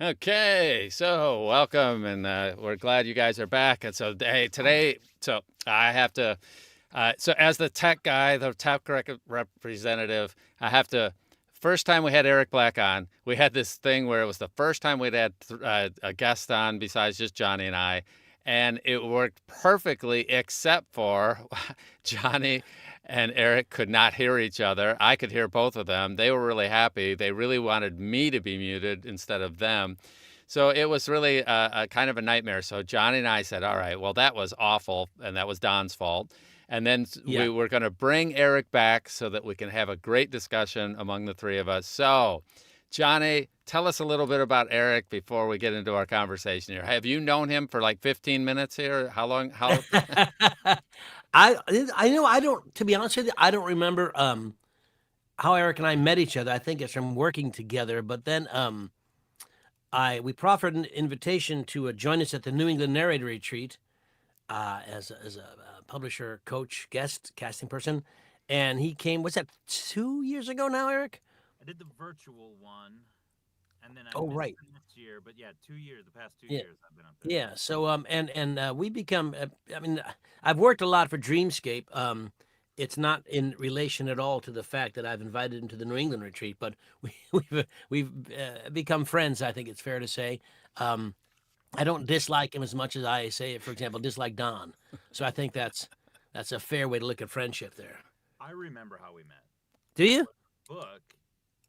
Okay, so welcome, and we're glad you guys are back. And so, today, so I have to, so as the tech guy, the tech representative, I have to. First time we had Erick Black on, we had this thing where it was the first time we'd had a guest on besides just Johnny and I, and it worked perfectly, except for Johnny and Erick could not hear each other. I could hear both of them. They were really happy. They really wanted me to be muted instead of them. So it was really a kind of a nightmare. So Johnny and I said, all right, well, that was awful, and that was Don's fault. And then Yeah. we were going to bring Erick back so that we can have a great discussion among the three of us. So, Johnny, tell us a little bit about Erick before we get into our conversation here. Have you known him for like 15 minutes here? How long? How? I know I don't, to be honest with you, I don't remember how Eric and I met each other. I think it's from working together, but then we proffered an invitation to join us at the New England Narrator Retreat as a publisher, coach, guest, casting person. And he came, what's that, 2 years ago now, Eric? I did the virtual one, and then I Oh, missed right. the next year. But yeah, 2 years. The past 2 Yeah. years, I've been up there. Yeah. So we become. I mean, I've worked a lot for Dreamscape. It's not in relation at all to the fact that I've invited him to the New England retreat, but we've become friends. I think it's fair to say. I don't dislike him as much as I say, for example, dislike Don. So I think that's a fair way to look at friendship there. I remember how we met. Do you? Book.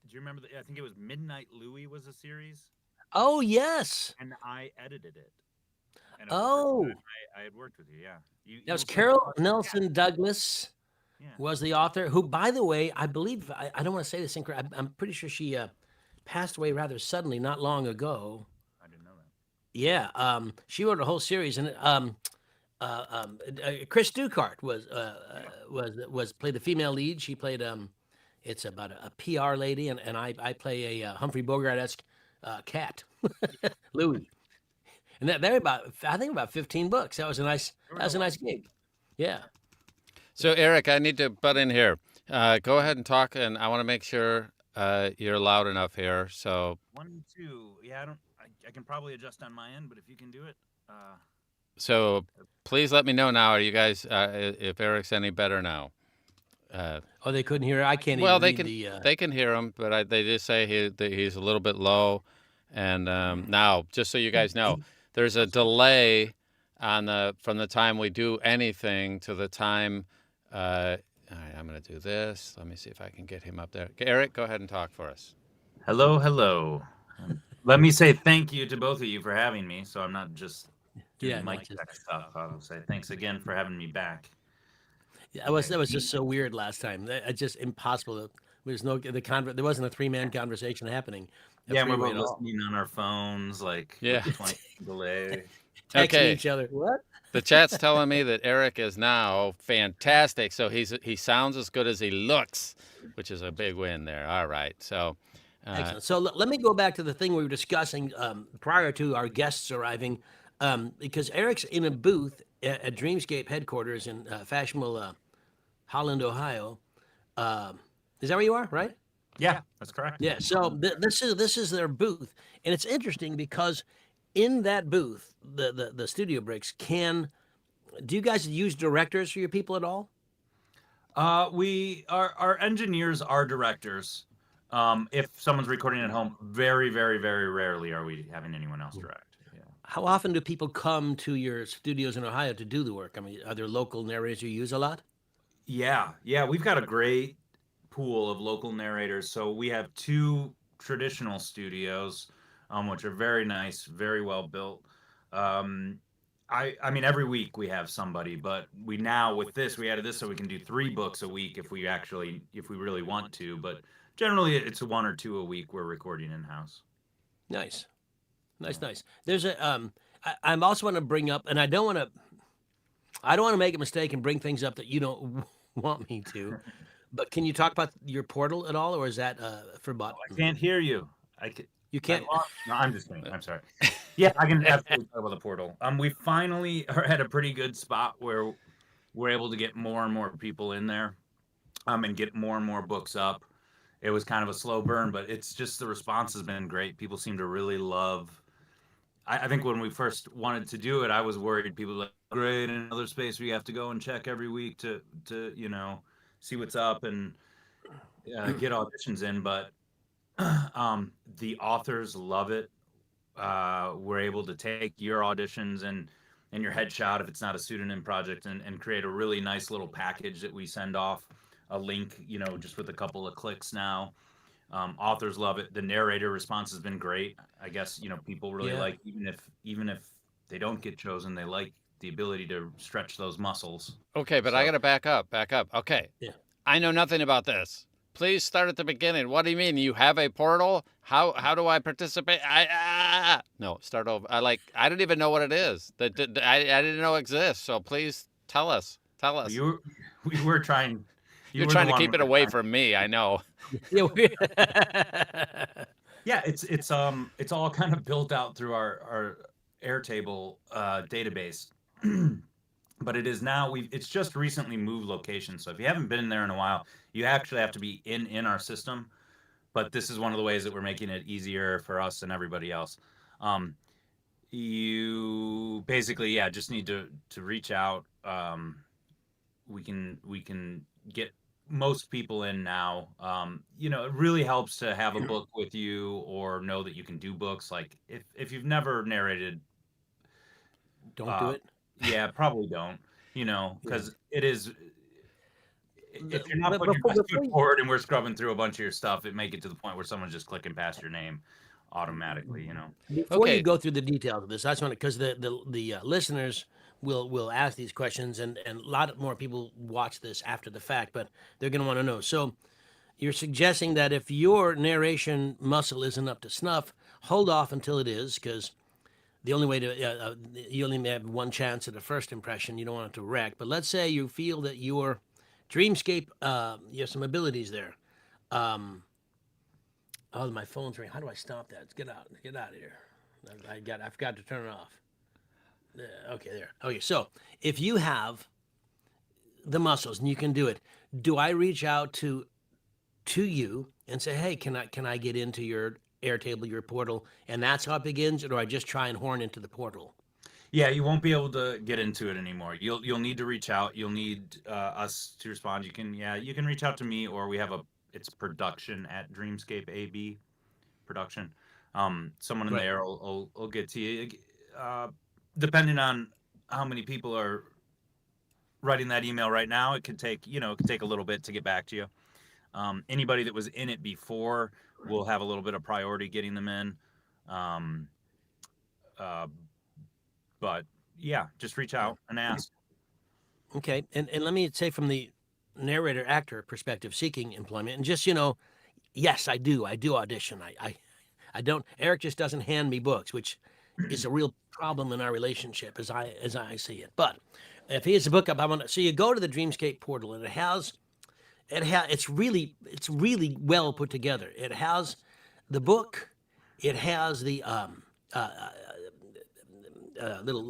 Do you remember? I think it was Midnight Louie was a series, Oh yes. and I edited it. And it was the first Oh, time I had worked with you. Yeah, that was you'll see. Carol Nelson Douglas. Yeah, Was the author, who, by the way, I believe, I don't want to say this incorrect. I'm pretty sure she passed away rather suddenly, not long ago. I didn't know that. Yeah, she wrote a whole series, and Chris Dukart was played the female lead. She played it's about a PR lady, and I play a Humphrey Bogart-esque cat, Louis. And they're about, I think, about 15 books. That was a nice gig. Yeah. So, Erick, I need to butt in here. Go ahead and talk, and I want to make sure you're loud enough here. So, 1, 2. Yeah, I don't. I can probably adjust on my end, but if you can do it, so please let me know now. Are you guys, if Erick's any better now? Oh, they couldn't hear. I can't Well, even read the. they can hear him, but they just say that he's a little bit low. And now, just so you guys know, there's a delay on from the time we do anything to the time. All right, I'm going to do this. Let me see if I can get him up there. Erick, go ahead and talk for us. hello, hello. Let me say thank you to both of you for having me. So I'm not just doing Yeah, mic check stuff. I'll say thanks again for having me back. Yeah, that was just so weird last time. It's just impossible. There's no there wasn't a three-man conversation happening. Yeah, and we're Three-way both at all. listening on our phones, like Yeah. with 20 delay. Texting Okay. each other. What? The chat's telling me that Erick is now fantastic. So he sounds as good as he looks, which is a big win there. All right. So Excellent. So let me go back to the thing we were discussing prior to our guests arriving, because Eric's in a booth at Dreamscape headquarters in fashionable Holland, Ohio. Is that where you are? Right? Yeah, that's correct. Yeah. So this is their booth, and it's interesting because in that booth, the studio breaks can. Do you guys use directors for your people at all? Our engineers are directors. If someone's recording at home, very, very, very rarely are we having anyone else direct. Yeah. How often do people come to your studios in Ohio to do the work? I mean, are there local narrators you use a lot? Yeah, we've got a great pool of local narrators. So we have 2 traditional studios, which are very nice, very well built. Um, I mean, every week we have somebody, but we now with this we added this so we can do 3 books a week if we really want to. But generally, it's 1 or 2 a week we're recording in house. Nice, nice. There's a I'm also want to bring up, and I don't want to make a mistake and bring things up that you don't want me to. But can you talk about your portal at all, or is that forbidden? I can't hear you. You can't. No, I'm just kidding. I'm sorry. Yeah, I can absolutely talk about the portal. We finally are at a pretty good spot where we're able to get more and more people in there, and get more and more books up. it was kind of a slow burn, but it's just the response has been great. People seem to really love. I think when we first wanted to do it, I was worried people were like, great, another space we have to go and check every week to see what's up and get auditions in. But the authors love it. We're able to take your auditions and your headshot if it's not a pseudonym project and create a really nice little package that we send off a link, just with a couple of clicks now. Authors love it. The narrator response has been great. I guess, people really Yeah. like, even if they don't get chosen, they like the ability to stretch those muscles. Okay, but I So got to back up. Back up. Okay. Yeah. I know nothing about this. Please start at the beginning. What do you mean? You have a portal? How do I participate? No, start over. I don't even know what it is. I didn't know it exists. So please tell us. Tell us. we were trying. You You're were the trying to one keep we it were away trying- from me. I know. Yeah. Yeah, it's all kind of built out through our Airtable database. But it is now it's just recently moved locations. So if you haven't been in there in a while, you actually have to be in our system. But this is one of the ways that we're making it easier for us and everybody else. You basically, yeah, just need to reach out. We can get most people in now. It really helps to have a book with you or know that you can do books. Like if you've never narrated, Don't do it. yeah, probably don't. Because it is. If you're not But putting your before, best before foot you, forward and we're scrubbing through a bunch of your stuff, it may get to the point where someone's just clicking past your name automatically. before you Okay. go through the details of this, I just want to, because the listeners will ask these questions, and a lot more people watch this after the fact, but they're going to want to know. So you're suggesting that if your narration muscle isn't up to snuff, hold off until it is, because the only way to you only have one chance at a first impression. You don't want it to wreck. But let's say you feel that your Dreamscape, you have some abilities there. Um, oh, my phone's ringing. How do I stop that? Get out of here. I forgot to turn it off. Okay, there. Okay, so if you have the muscles and you can do it, do I reach out to you and say, hey, can I get into your Airtable, your portal, and that's how it begins, or do I just try and horn into the portal? Yeah, you won't be able to get into it anymore. You'll need to reach out. You'll need us to respond. You can reach out to me, or we have it's production at Dreamscape AB production. Someone in Right. there will get to you. Depending on how many people are writing that email right now, it could take a little bit to get back to you. Anybody that was in it before will have a little bit of priority getting them in. Um, but yeah, just reach out and ask. Okay, and let me say from the narrator actor perspective, seeking employment, and just yes, I do audition. I don't. Eric just doesn't hand me books, which is a real problem in our relationship, as I see it. But if he has a book up, I want to. So you go to the Dreamscape portal, and it's really well put together. It has the book, it has the little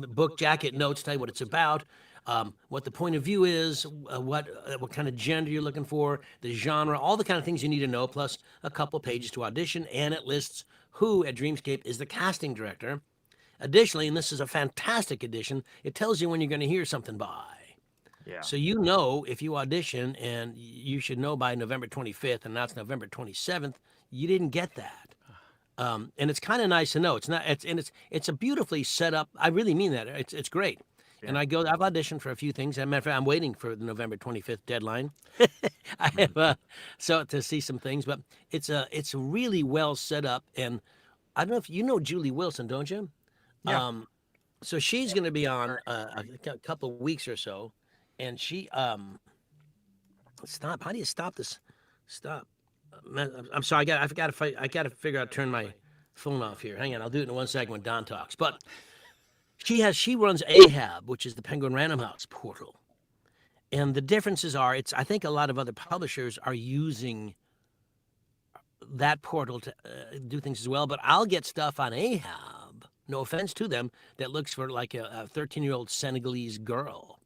book jacket notes, tell you what it's about, what the point of view is, what kind of gender you're looking for, the genre, all the kind of things you need to know, plus a couple pages to audition, and it lists who at Dreamscape is the casting director. Additionally, and this is a fantastic addition, it tells you when you're going to hear something by. Yeah. So if you audition, and you should know by November 25th, and that's November 27th, you didn't get that. And it's kind of nice to know. It's a beautifully set up. I really mean that. It's great. Yeah. And I've auditioned for a few things. As a matter of fact, I'm waiting for the November 25th deadline. I have so to see some things, but it's really well set up. And I don't know if you know Julie Wilson, don't you? Yeah. So she's going to be on a couple of weeks or so, and she stop. How do you stop this? Stop. I'm sorry. I got to figure out turn my phone off here. Hang on. I'll do it in 1 second when Don talks. But she runs Ahab, which is the Penguin Random House portal, and the differences are I think a lot of other publishers are using that portal to do things as well. But I'll get stuff on Ahab. No offense to them, that looks for like a 13-year-old Senegalese girl.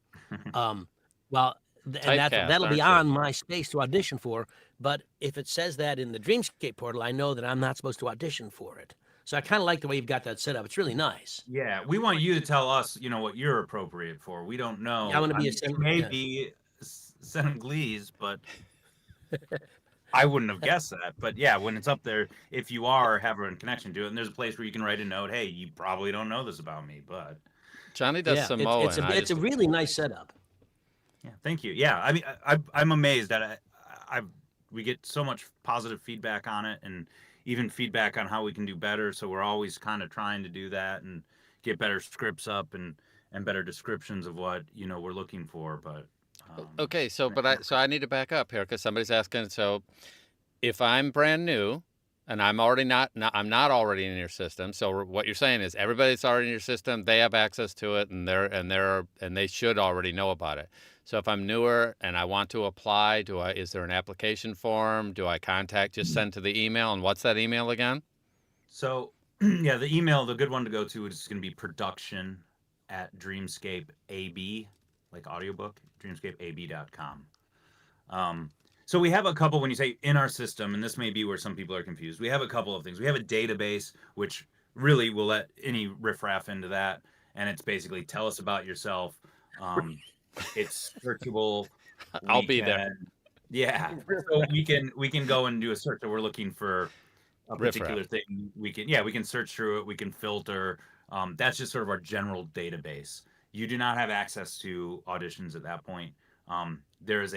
Well, and typecast, that'll be aren't you? on my space to audition for. But if it says that in the Dreamscape portal, I know that I'm not supposed to audition for it. So I kind of like the way you've got that set up. It's really nice. Yeah, we want you to tell us, what you're appropriate for. We don't I'm know. going to I be mean, a you sim- may yeah. be Senegalese, but I wouldn't have guessed that. But yeah, when it's up there, if you are have a connection to it, and there's a place where you can write a note, hey, you probably don't know this about me, but Johnny does Yeah, Samoan. I it's just a really nice setup. yeah, thank you. Yeah, I mean, I'm amazed that we get so much positive feedback on it, and even feedback on how we can do better. So we're always kind of trying to do that and get better scripts up and better descriptions of what we're looking for. But okay. So, so I need to back up here because somebody's asking. So, if I'm brand new and I'm already I'm not already in your system. So what you're saying is everybody that's already in your system, they have access to it, and they should already know about it. So if I'm newer and I want to apply, is there an application form? Do I just send to the email? And what's that email again? So yeah, the good one to go to is going to be production@Dreamscape AB, like audiobook, dreamscapeab.com. So we have a couple, when you say in our system, and this may be where some people are confused, we have a couple of things. We have a database, which really will let any riffraff into that. And it's basically tell us about yourself. It's searchable. I'll be there. Yeah. So we can go and do a search. So we're looking for a particular Riffraff. thing. We can search through it. We can filter. That's just sort of our general database. You do not have access to auditions at that point. There is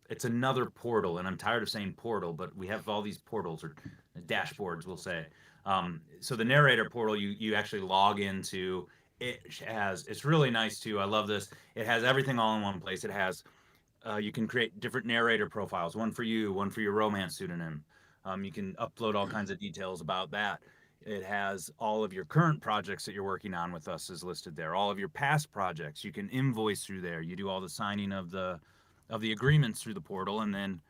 it's another portal, and I'm tired of saying portal, but we have all these portals or dashboards, we'll say. So the narrator portal, you actually log into. It's really nice too. I love this. It has everything all in one place. It has, you can create different narrator profiles, one for you, one for your romance pseudonym. You can upload all kinds of details about that. It has all of your current projects that you're working on with us is listed there. All of your past projects, you can invoice through there. You do all the signing of the agreements through the portal, and then,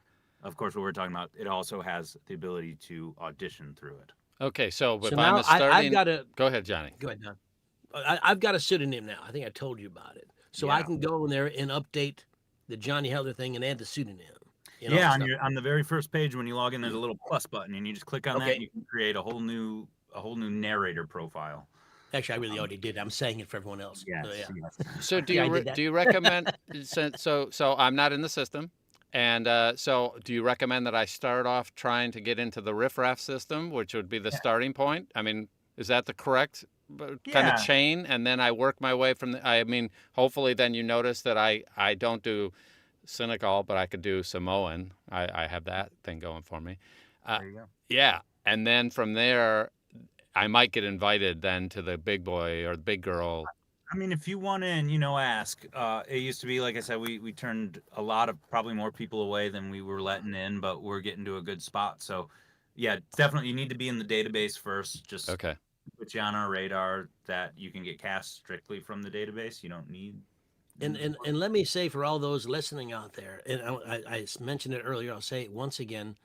of course, what we're talking about, it also has the ability to audition through it. Okay, so if now I'm starting, I've got a go ahead, Johnny. go ahead, Don. I've got a pseudonym now. I think I told you about it. So I can go in there and update the Johnny Heller thing and add the pseudonym. Yeah, on the very first page when you log in, there's a little plus button, and you just click on that, and you can create a whole new narrator profile. Actually, I really already did. I'm saying it for everyone else. Yes, So, yeah. yes. So do you recommend? So I'm not in the system, and so do you recommend that I start off trying to get into the riffraff system, which would be the starting point? I mean, is that the correct kind of chain? And then I work my way from the. I mean, hopefully, then you notice that I don't do Senegal, but I could do Samoan. I have that thing going for me. There you go. Yeah, and then from there, I might get invited then to the big boy or the big girl. I mean, if you want in, ask. It used to be, like I said, we turned probably more people away than we were letting in, but we're getting to a good spot. So, yeah, definitely you need to be in the database first. Just Okay. put you on our radar that you can get cast strictly from the database. You don't need. And let me say for all those listening out there, and I mentioned it earlier, I'll say it once again,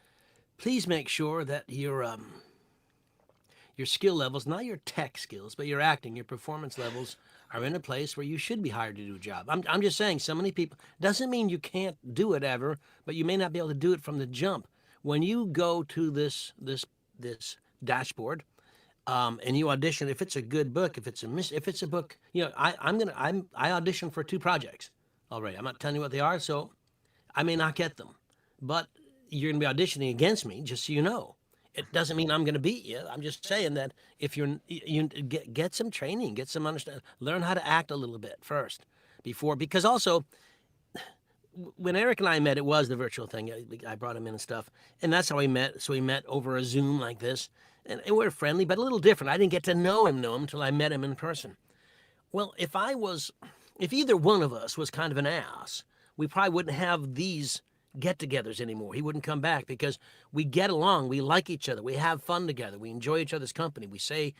please make sure that your skill levels, not your tech skills, but your acting, your performance levels are in a place where you should be hired to do a job. I'm just saying, so many people, doesn't mean you can't do it ever, but you may not be able to do it from the jump. When you go to this dashboard, and you audition, if it's a good book, if it's a book, I auditioned for 2 projects already. I'm not telling you what they are, so I may not get them, but you're going to be auditioning against me, just so you know. It doesn't mean I'm going to beat you. I'm just saying that if you get some training, get some understanding, learn how to act a little bit first because also when Erick and I met, it was the virtual thing. I brought him in and stuff, and that's how we met. So we met over a Zoom like this, and we're friendly, but a little different. I didn't get to know him until I met him in person. Well, if either one of us was kind of an ass, we probably wouldn't have these get-togethers anymore. He wouldn't come back because we get along, we like each other, we have fun together, we enjoy each other's company, we say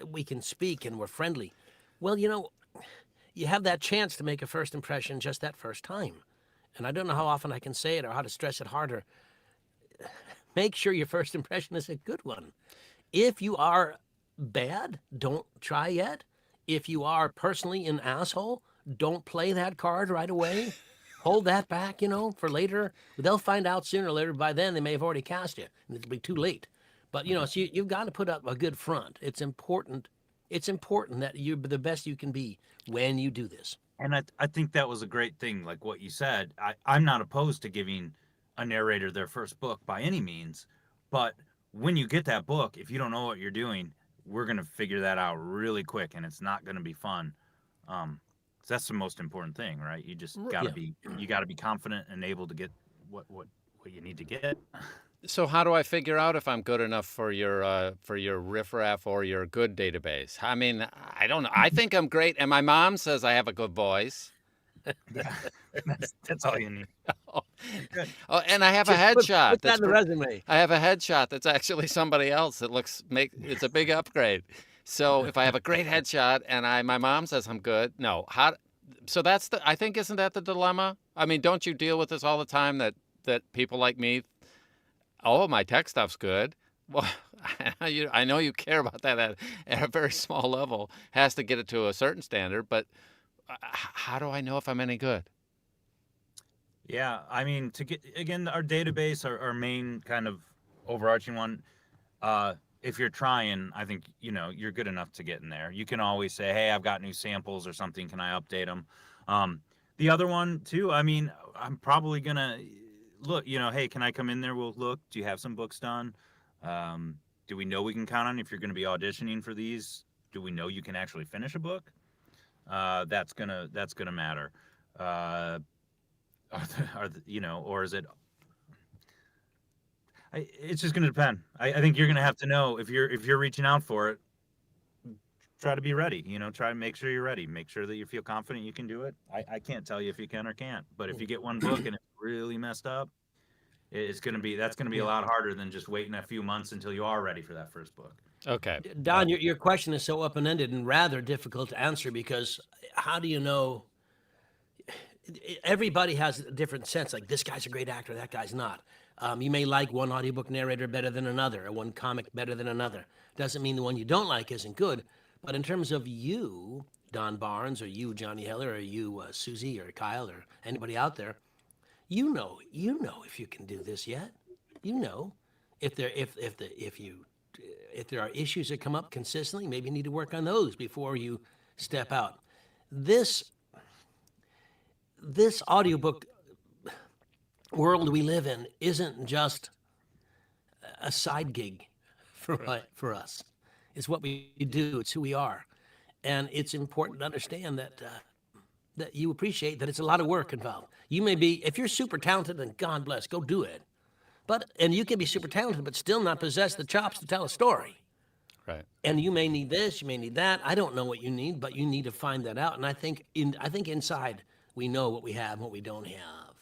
we can speak and we're friendly. Well, you have that chance to make a first impression just that first time. And I don't know how often I can say it or how to stress it harder. Make sure your first impression is a good one. If you are bad, don't try yet. If you are personally an asshole, don't play that card right away. Hold that back, for later. They'll find out sooner or later. By then, they may have already cast you, and it'll be too late. But so you've got to put up a good front. It's important. It's important that you're the best you can be when you do this. And I think that was a great thing, like what you said. I'm not opposed to giving a narrator their first book by any means, but when you get that book, if you don't know what you're doing, we're going to figure that out really quick, and it's not going to be fun. So that's the most important thing, right? You just got to you got to be confident and able to get what you need to get. So how do I figure out if I'm good enough for your riffraff or your good database? I mean, I don't know. I think I'm great, and my mom says I have a good voice. Yeah, that's all you need. Oh, and I have a headshot. Put that in the resume. I have a headshot that's actually somebody else. It's a big upgrade. So if I have a great headshot and my mom says I'm good, no. So I think, isn't that the dilemma? I mean, don't you deal with this all the time that people like me, oh, my tech stuff's good. Well, I know you care about that at a very small level. Has to get it to a certain standard, but how do I know if I'm any good? Yeah, I mean, to get, again, our database, our main kind of overarching one, if you're trying, I think, you're good enough to get in there. You can always say, hey, I've got new samples or something. Can I update them? The other one, too, I mean, I'm probably going to look, hey, can I come in there? We'll look. Do you have some books done? Do we know we can count on if you're going to be auditioning for these? Do we know you can actually finish a book? That's gonna matter. Or is it? It's just gonna depend. I think you're gonna have to know if you're reaching out for it. Try to be ready. Try to make sure you're ready. Make sure that you feel confident you can do it. I can't tell you if you can or can't, but if you get one book and it's really messed up, that's gonna be a lot harder than just waiting a few months until you are ready for that first book. Okay. Don, your question is so open-ended and rather difficult to answer, because how do you know? Everybody has a different sense. Like, this guy's a great actor, that guy's not. You may like one audiobook narrator better than another, or one comic better than another. Doesn't mean the one you don't like isn't good. But in terms of you, Don Baarns, or you, Johnny Heller, or you, Susie, or Kyle, or anybody out there, you know if you can do this yet. If there are issues that come up consistently, maybe you need to work on those before you step out. This audiobook world we live in isn't just a side gig for us. It's what we do. It's who we are. And it's important to understand that you appreciate that it's a lot of work involved. You may be, if you're super talented, then God bless, go do it. And you can be super talented, but still not possess the chops to tell a story. Right. And you may need this, you may need that. I don't know what you need, but you need to find that out. And I think inside we know what we have and what we don't have.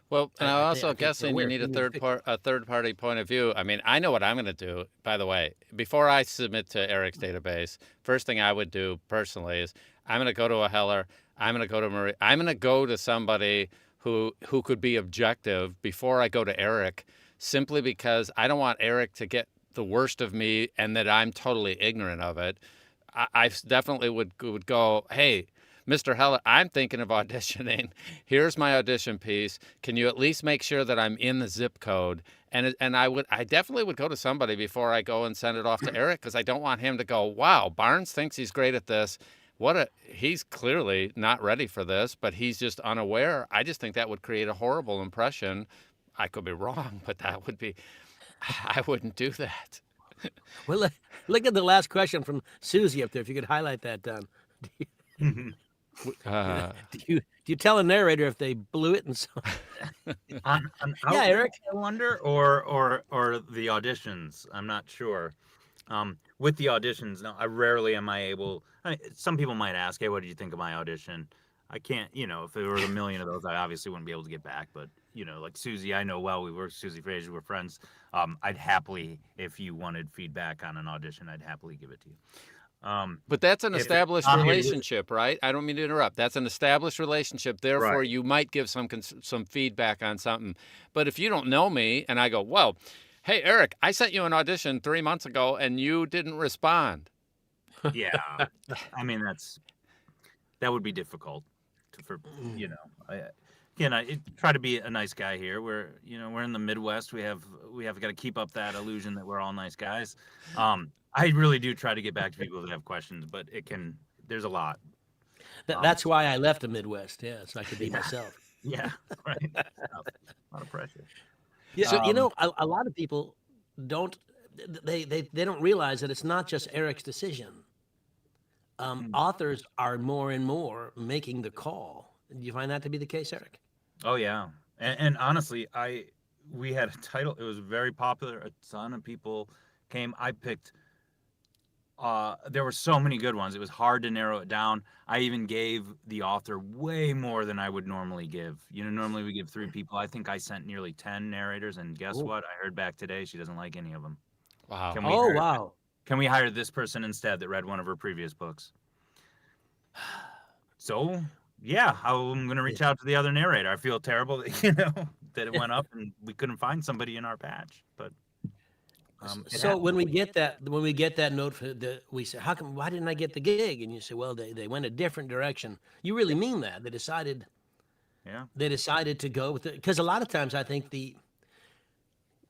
Well, and I'm also guessing you need a third party point of view. I mean, I know what I'm going to do. By the way, before I submit to Erick's database, first thing I would do personally is I'm going to go to a Heller. I'm going to go to Marie. I'm going to go to somebody who could be objective before I go to Erick, simply because I don't want Erick to get the worst of me and that I'm totally ignorant of it. I definitely would go, hey, Mr. Heller, I'm thinking of auditioning. Here's my audition piece. Can you at least make sure that I'm in the zip code? And I definitely would go to somebody before I go and send it off to Erick, because I don't want him to go, wow, Baarns thinks he's great at this. He's clearly not ready for this, but he's just unaware. I just think that would create a horrible impression. I could be wrong, but I wouldn't do that. Well, look at the last question from Susie up there. If you could highlight that, Don. Do you tell a narrator if they blew it and so? Yeah, Erick, I wonder, or the auditions. I'm not sure. With the auditions, no, I rarely am I able. Some people might ask, "Hey, what did you think of my audition?" I can't, if there were a million of those, I obviously wouldn't be able to get back. But like Susie, I know well. We worked Susie Fraser, we're friends. I'd happily, if you wanted feedback on an audition, I'd happily give it to you. But that's an established relationship, right? I don't mean to interrupt. That's an established relationship. Therefore, right, you might give some feedback on something. But if you don't know me and I go, well, hey, Erick, I sent you an audition 3 months ago and you didn't respond. Yeah. I mean, that would be difficult. for, I again, I try to be a nice guy here. We're in the Midwest. We have got to keep up that illusion that we're all nice guys. I really do try to get back to people that have questions, but there's a lot. That's why I left the Midwest. Yeah, so I could be myself. Yeah, right. A lot of pressure. Yeah, so a lot of people don't they don't realize that it's not just Erick's decision. Authors are more and more making the call. Do you find that to be the case, Erick? Oh yeah, and honestly, we had a title. It was very popular. A ton of people came. I picked. There were so many good ones. It was hard to narrow it down. I even gave the author way more than I would normally give. Normally we give 3 people. I think I sent nearly 10 narrators, and guess what? I heard back today she doesn't like any of them. Wow. Wow. Can we hire this person instead that read one of her previous books? So, yeah, I'm going to reach out to the other narrator. I feel terrible that, that it went up and we couldn't find somebody in our patch, but so when we get that note, we say, why didn't I get the gig? And you say, well, they went a different direction. You really mean that? They decided to go with it. Because a lot of times I think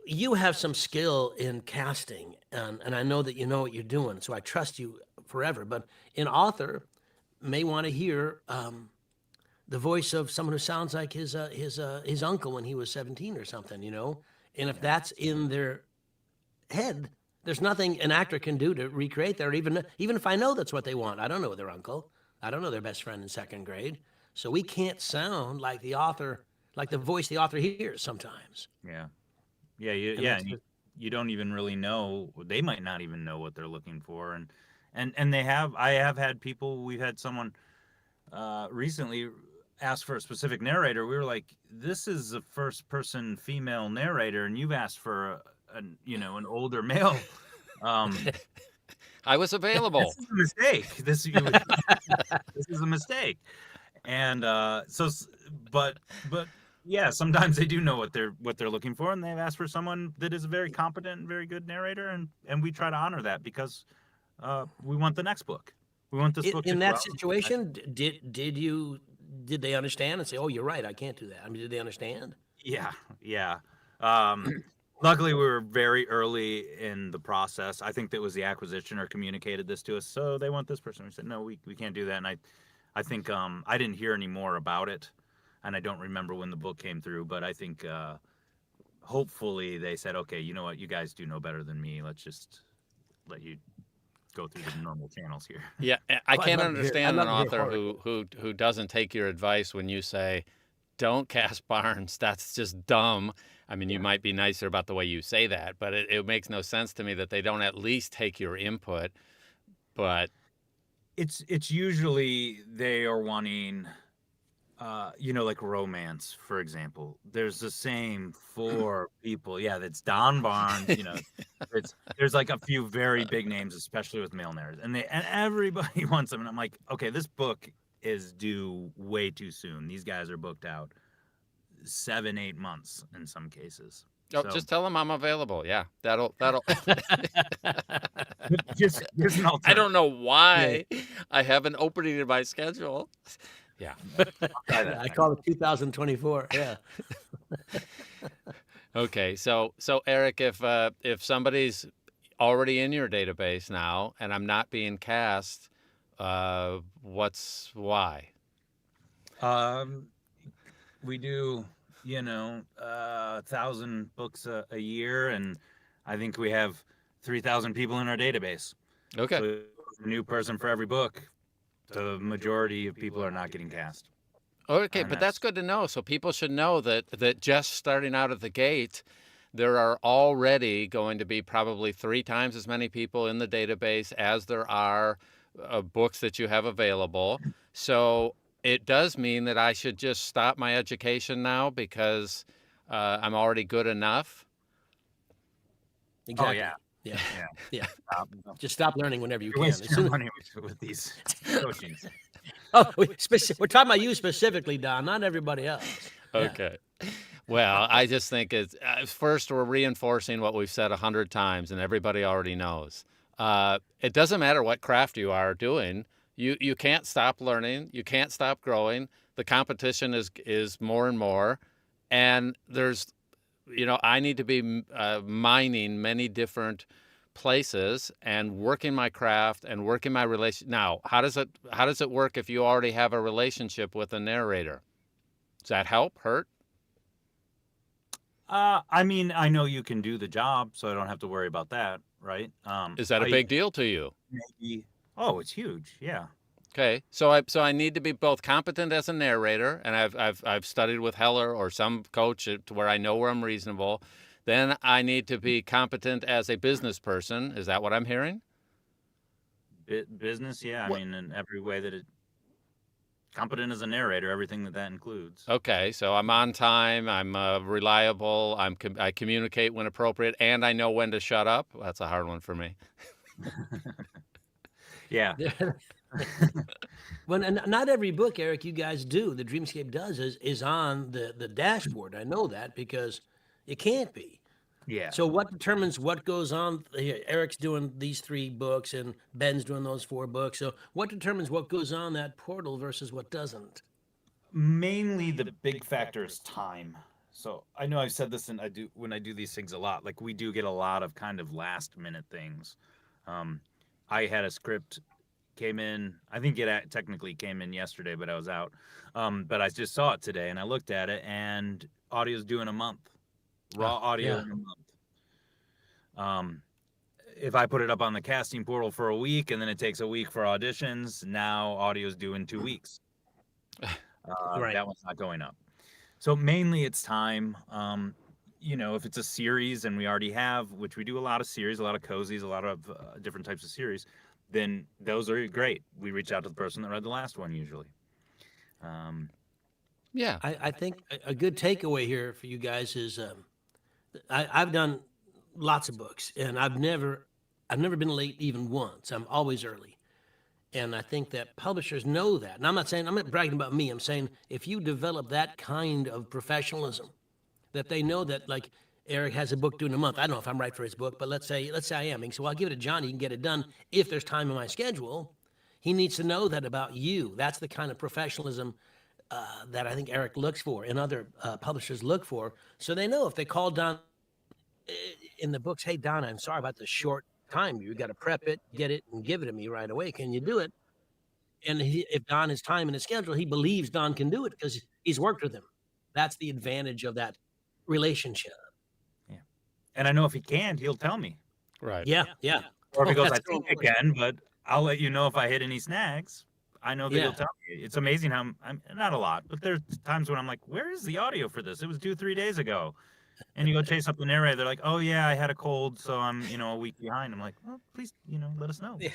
you have some skill in casting, and I know that you know what you're doing, so I trust you forever. But an author may want to hear the voice of someone who sounds like his uncle when he was 17 or something, And if that's in their head, there's nothing an actor can do to recreate that. Or even if I know that's what they want, I don't know their uncle, I don't know their best friend in 2nd grade, so we can't sound like the author, like the voice the author hears sometimes. You don't even really know. They might not even know what they're looking for, and I have had people. We've had someone recently ask for a specific narrator. We were like, this is a first-person female narrator, and you've asked for an older male. I was available. This is a mistake. This is a mistake. And but yeah, sometimes they do know what they're looking for, and they've asked for someone that is a very competent and very good narrator, and we try to honor that because we want the next book. We want this book in that situation. Did they understand and say, oh, you're right, I can't do that? I mean, did they understand? Yeah. Luckily, we were very early in the process. I think that was the acquisitioner communicated this to us. So they want this person. We said, no, we can't do that. And I think I didn't hear any more about it. And I don't remember when the book came through. But I think hopefully they said, okay, you know what? You guys do know better than me. Let's just let you go through the normal channels here. Yeah, I can't understand an author who doesn't take your advice when you say, don't cast Baarns. That's just dumb. I mean, you might be nicer about the way you say that, but it makes no sense to me that they don't at least take your input. But it's usually they are wanting, like romance, for example. There's the same 4 people. Yeah, that's Don Baarns. There's like a few very big names, especially with male narrators, and everybody wants them. And I'm like, okay, this book is due way too soon. These guys are booked out 7-8 months in some cases. Oh, just tell them I'm available. Yeah, that'll. just an alternative. I don't know why I have an opening in my schedule. Yeah, I call it 2024. Yeah. Okay, so Erick, if somebody's already in your database now and I'm not being cast, why? We do, 1,000 books a year, and I think we have 3,000 people in our database. Okay. So a new person for every book. The majority of people are not getting cast. Okay, but that's good to know. So people should know that just starting out of the gate, there are already going to be probably 3 times as many people in the database as there are books that you have available. So it does mean that I should just stop my education now because I'm already good enough. Exactly. Oh, yeah. Yeah. Just stop learning whenever you can. Wasting your money with these coachings. Oh, we're talking about you specifically, Don, not everybody else. Okay. Well, I just think it's first we're reinforcing what we've said 100 times, and everybody already knows. It doesn't matter what craft you are doing. You can't stop learning. You can't stop growing. the competition is more and more, and there's, I need to be mining many different places and working my craft and working my relation. Now, how does it work if you already have a relationship with a narrator? Does that help? Hurt? I mean, I know you can do the job, so I don't have to worry about that, right? Is that a big deal to you? Maybe. Oh, it's huge. Yeah. Okay, so I need to be both competent as a narrator, and I've studied with Heller or some coach to where I know where I'm reasonable. Then I need to be competent as a business person. Is that what I'm hearing? Business, yeah. What? I mean, in every way that competent as a narrator, everything that includes. Okay, so I'm on time, I'm reliable, I communicate when appropriate, and I know when to shut up. That's a hard one for me. Yeah. Well, and not every book, Eric, you guys do, the Dreamscape does, is on the dashboard. I know that because it can't be. Yeah. So what determines what goes on? Here, Eric's doing these 3 books and Ben's doing those 4 books. So what determines what goes on that portal versus what doesn't? Mainly the big factor is time. So I know I've said this, and when I do these things a lot, like we do get a lot of kind of last minute things. I had a script came in. I think it technically came in yesterday, but I was out. But I just saw it today, and I looked at it, and audio's due in a month. Raw audio in a month. If I put it up on the casting portal for a week, and then it takes a week for auditions, now audio's due in 2 weeks. Right. That one's not going up. So mainly it's time. If it's a series and we already have, which we do a lot of series, a lot of cozies, a lot of different types of series, then those are great. We reach out to the person that read the last one usually. Yeah. I think a good takeaway here for you guys is I've done lots of books, and I've never been late even once. I'm always early. And I think that publishers know that. And I'm not bragging about me. I'm saying if you develop that kind of professionalism, that they know that, like, Eric has a book due in a month. I don't know if I'm right for his book, but let's say I am. And so I'll give it to Johnny. He can get it done if there's time in my schedule. He needs to know that about you. That's the kind of professionalism that I think Eric looks for and other publishers look for. So they know if they call Don in the books, hey, Don, I'm sorry about the short time. You got to prep it, get it, and give it to me right away. Can you do it? And if Don has time in his schedule, he believes Don can do it because he's worked with him. That's the advantage of that relationship. Yeah. And I know if he can't, he'll tell me. Right. Yeah. Or if he goes, I That's think so I can, but I'll let you know if I hit any snags. I know that he'll tell me. It's amazing how I'm not a lot, but there's times when I'm like, where is the audio for this? It was due 3 days ago. And you go chase up the narrator. They're like, oh yeah, I had a cold, so I'm, a week behind. I'm like, well, please, let us know. Be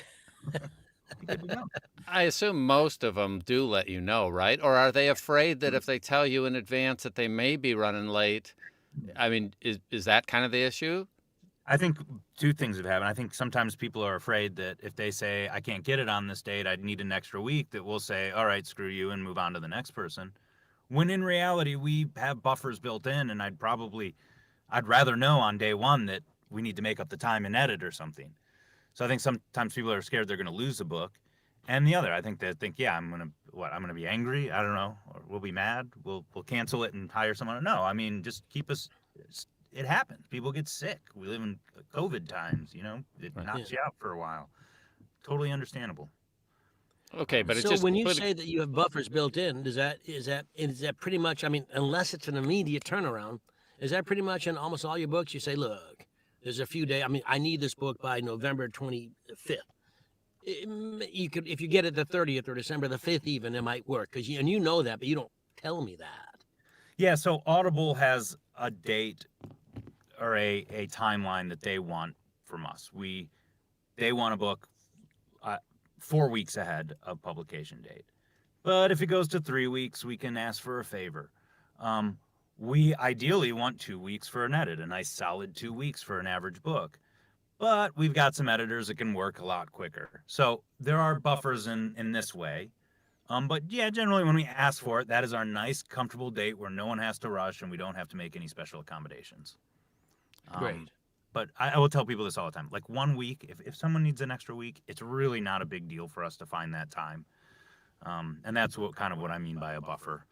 good to go. I assume most of them do let you know, right? Or are they afraid that if they tell you in advance that they may be running late? I mean, is that kind of the issue? I think 2 things have happened. I think sometimes people are afraid that if they say, I can't get it on this date, I'd need an extra week, that we'll say, all right, screw you, and move on to the next person. When in reality, we have buffers built in, and I'd rather know on day 1 that we need to make up the time and edit or something. So I think sometimes people are scared they're going to lose a book. And the other, I think yeah, I'm going to be angry. I don't know. Or we'll be mad. We'll cancel it and hire someone. No, I mean, just keep us. It happens. People get sick. We live in COVID times, it knocks you out for a while. Totally understandable. Okay, but so when you say that you have buffers built in, is that pretty much? I mean, unless it's an immediate turnaround, is that pretty much in almost all your books? You say, look, there's a few days. I mean, I need this book by November 25th. You could, if you get it the 30th or December the 5th, even it might work because you know that, but you don't tell me that. Yeah, so Audible has a date or a timeline that they want from us. They want a book 4 weeks ahead of publication date. But if it goes to 3 weeks, we can ask for a favor. We ideally want 2 weeks for an edit, a nice solid 2 weeks for an average book. But we've got some editors that can work a lot quicker. So there are buffers in this way. But yeah, generally when we ask for it, that is our nice, comfortable date where no one has to rush and we don't have to make any special accommodations. Great. But I will tell people this all the time. Like 1 week, if someone needs an extra week, it's really not a big deal for us to find that time. And that's what I mean by a buffer.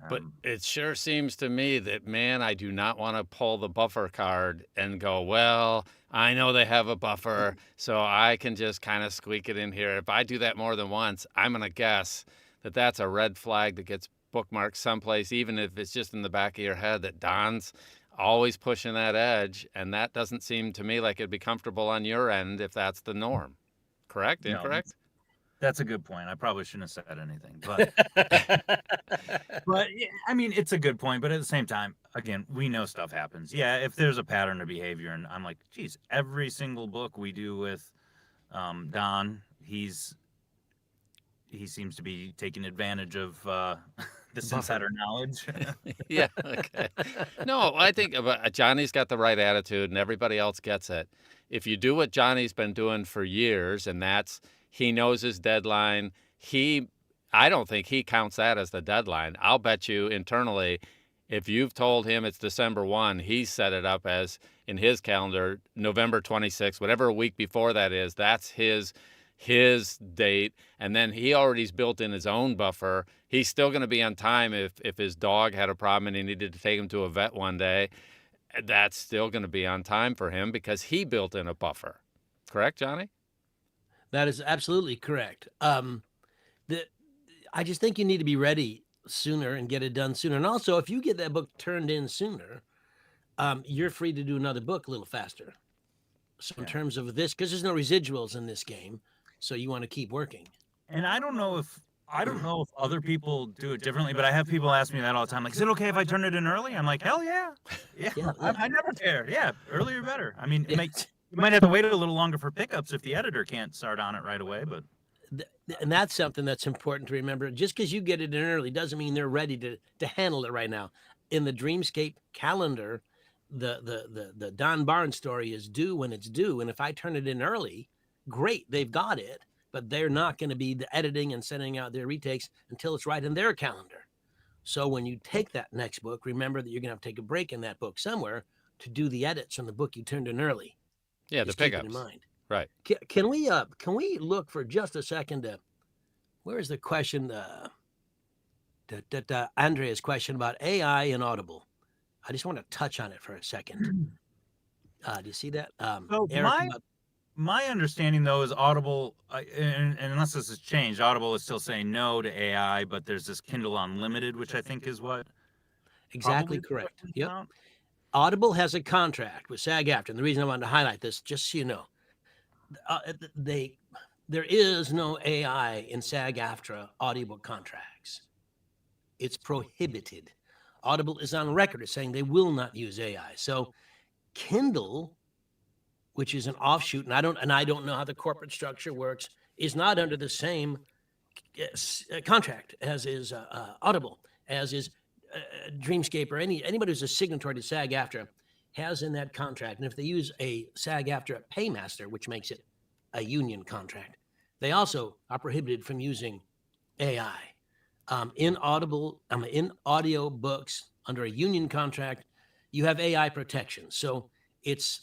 But it sure seems to me that, man, I do not want to pull the buffer card and go, well, I know they have a buffer, so I can just kind of squeak it in here. If I do that more than once, I'm going to guess that that's a red flag that gets bookmarked someplace, even if it's just in the back of your head, that Don's always pushing that edge. And that doesn't seem to me like it'd be comfortable on your end if that's the norm. Correct? No, Incorrect? that's a good point. I probably shouldn't have said anything, but yeah, I mean, it's a good point. But at the same time, again, we know stuff happens. Yeah, if there's a pattern of behavior, and I'm like, geez, every single book we do with Don, he seems to be taking advantage of this insider knowledge. Yeah. Okay. No, I think Johnny's got the right attitude and everybody else gets it. If you do what Johnny's been doing for years, and that's he knows his deadline, I don't think he counts that as the deadline. I'll bet you internally, if you've told him it's December 1, he's set it up as in his calendar, November 26th, whatever week before that is, that's his date, and then he already's built in his own buffer. He's still going to be on time if his dog had a problem and he needed to take him to a vet one day. That's still going to be on time for him because he built in a buffer. Correct, Johnny? That is absolutely correct. I just think you need to be ready sooner and get it done sooner. And also, if you get that book turned in sooner, you're free to do another book a little faster. So in terms of this, because there's no residuals in this game, so you want to keep working. And I don't know if other people do it differently, but I have people ask me that all the time. Like, is it okay if I turn it in early? I'm like, hell yeah. I never care. Yeah, earlier better. I mean, you might have to wait a little longer for pickups if the editor can't start on it right away. But and that's something that's important to remember. Just because you get it in early doesn't mean they're ready to handle it right now. In the Dreamscape calendar, the Don Baarns story is due when it's due, and if I turn it in early, great, they've got it. But they're not going to be the editing and sending out their retakes until it's right in their calendar. So when you take that next book, remember that you're going to have to take a break in that book somewhere to do the edits on the book you turned in early. Yeah, Just the keep it pickups. in mind. Right. Can we look for just a second? Where's the question? Andrea's question about AI and Audible. I just want to touch on it for a second. Do you see that? So Eric, my understanding, though, is Audible, and unless this has changed, Audible is still saying no to AI, but there's this Kindle Unlimited, which I think is what exactly correct. Yep. Audible has a contract with SAG-AFTRA, and the reason I wanted to highlight this, just so you know, there is no AI in SAG-AFTRA audiobook contracts. It's prohibited. Audible is on record as saying they will not use AI. So Kindle, which is an offshoot, and I don't know how the corporate structure works, is not under the same contract as is Audible, as is Dreamscape, or anybody who's a signatory to SAG-AFTRA has in that contract. And if they use a SAG-AFTRA paymaster, which makes it a union contract, they also are prohibited from using AI. In audiobooks under a union contract, you have AI protection. So it's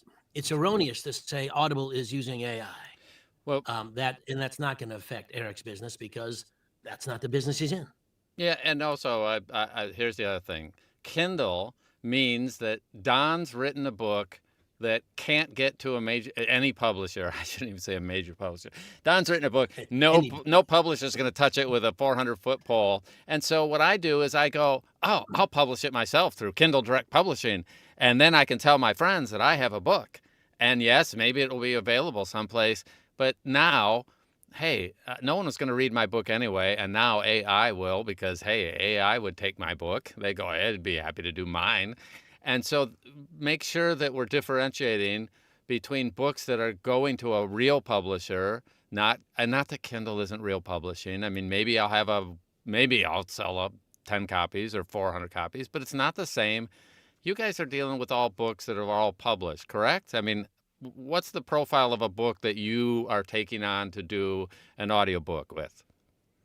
erroneous to say Audible is using AI. Well, that's not going to affect Erick's business because that's not the business he's in. yeah, and also, here's the other thing. Kindle means that Don's written a book that can't get to any publisher. I shouldn't even say a major publisher. Don's written a book. No publisher's going to touch it with a 400-foot pole. And so what I do is I go, oh, I'll publish it myself through Kindle Direct Publishing, and then I can tell my friends that I have a book. And yes, maybe it'll be available someplace. But now, hey, no one was going to read my book anyway, and now AI will, because, hey, AI would take my book. They go, I'd be happy to do mine. And so make sure that we're differentiating between books that are going to a real publisher, not that Kindle isn't real publishing. I mean, maybe I'll sell 10 copies or 400 copies, but it's not the same. You guys are dealing with all books that are all published, correct? I mean, what's the profile of a book that you are taking on to do an audiobook with?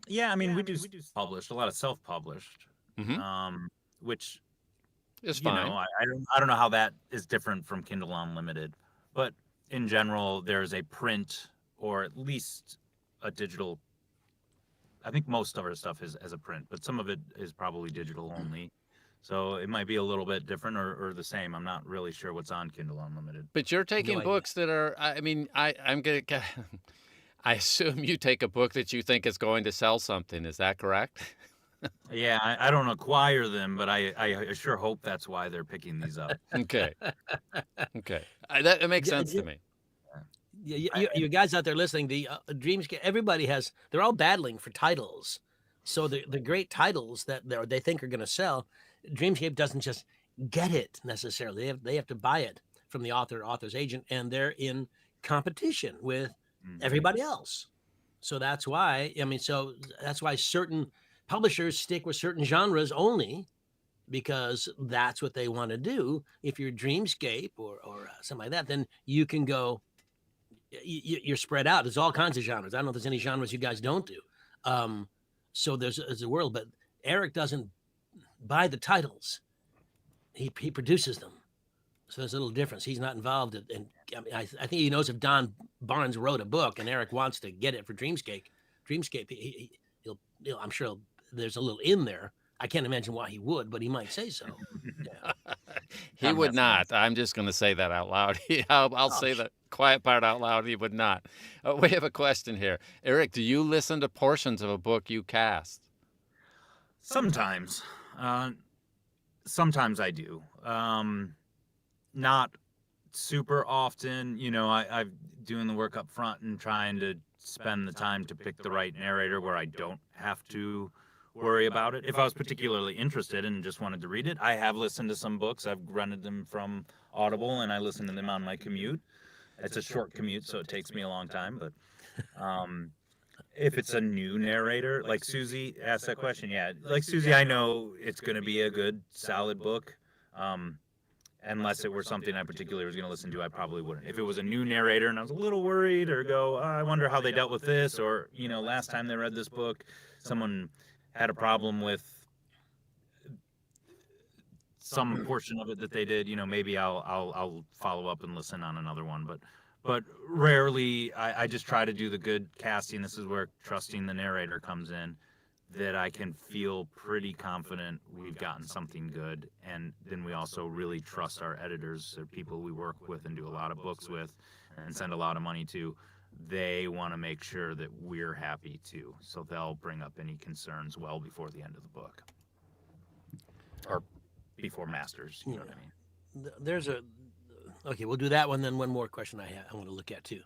Yeah, I mean, we do published, a lot of self-published, which is fine. I don't know how that is different from Kindle Unlimited, but in general, there's a print or at least a digital I think most of our stuff is as a print, but some of it is probably digital only. So it might be a little bit different or the same. I'm not really sure what's on Kindle Unlimited. But you're taking No idea. books that are, I mean, I'm going to, I assume you take a book that you think is going to sell something. Is that correct? Yeah, I don't acquire them, but I sure hope that's why they're picking these up. Okay. Okay. That makes Yeah, sense to me. you guys out there listening, the Dreamscape, they're all battling for titles. So the great titles that they think are going to sell, Dreamscape doesn't just get it necessarily. They have to buy it from the author's agent, and they're in competition with everybody else. So that's why, that's why certain publishers stick with certain genres only, because that's what they want to do. If you're Dreamscape or something like that, then you can go, you're spread out. There's all kinds of genres. I don't know if there's any genres you guys don't do. So there's a world, but Erick doesn't buy the titles. He produces them. So there's a little difference. He's not involved in I think he knows if Don Baarns wrote a book and Erick wants to get it for Dreamscape, he'll I'm sure there's a little in there. I can't imagine why he would, but he might say so. Yeah. He would not. I'm just going to say that out loud. I'll say the quiet part out loud. He would not. We have a question here. Erick, do you listen to portions of a book you cast? Sometimes. Sometimes I do. Not super often. I'm doing the work up front and trying to spend the time to pick the right narrator where I don't have to worry about it. If I was particularly interested and just wanted to read it, I have listened to some books. I've rented them from Audible and I listen to them on my commute. It's a short commute, so it takes me a long time. But if it's a new narrator, like Susie asked that question, yeah, like Susie, I know it's going to be a good, solid book. Unless it were something I particularly was going to listen to, I probably wouldn't. If it was a new narrator and I was a little worried or I wonder how they dealt with this, or, last time they read this book, someone had a problem with some portion of it that they did, maybe I'll follow up and listen on another one. But rarely, I just try to do the good casting. This is where trusting the narrator comes in, that I can feel pretty confident we've gotten something good. And then we also really trust our editors, or people we work with and do a lot of books with and send a lot of money to. They want to make sure that we're happy too. So they'll bring up any concerns well before the end of the book. Or before masters, you know what I mean? Okay, we'll do that one. Then one more question I want to look at too.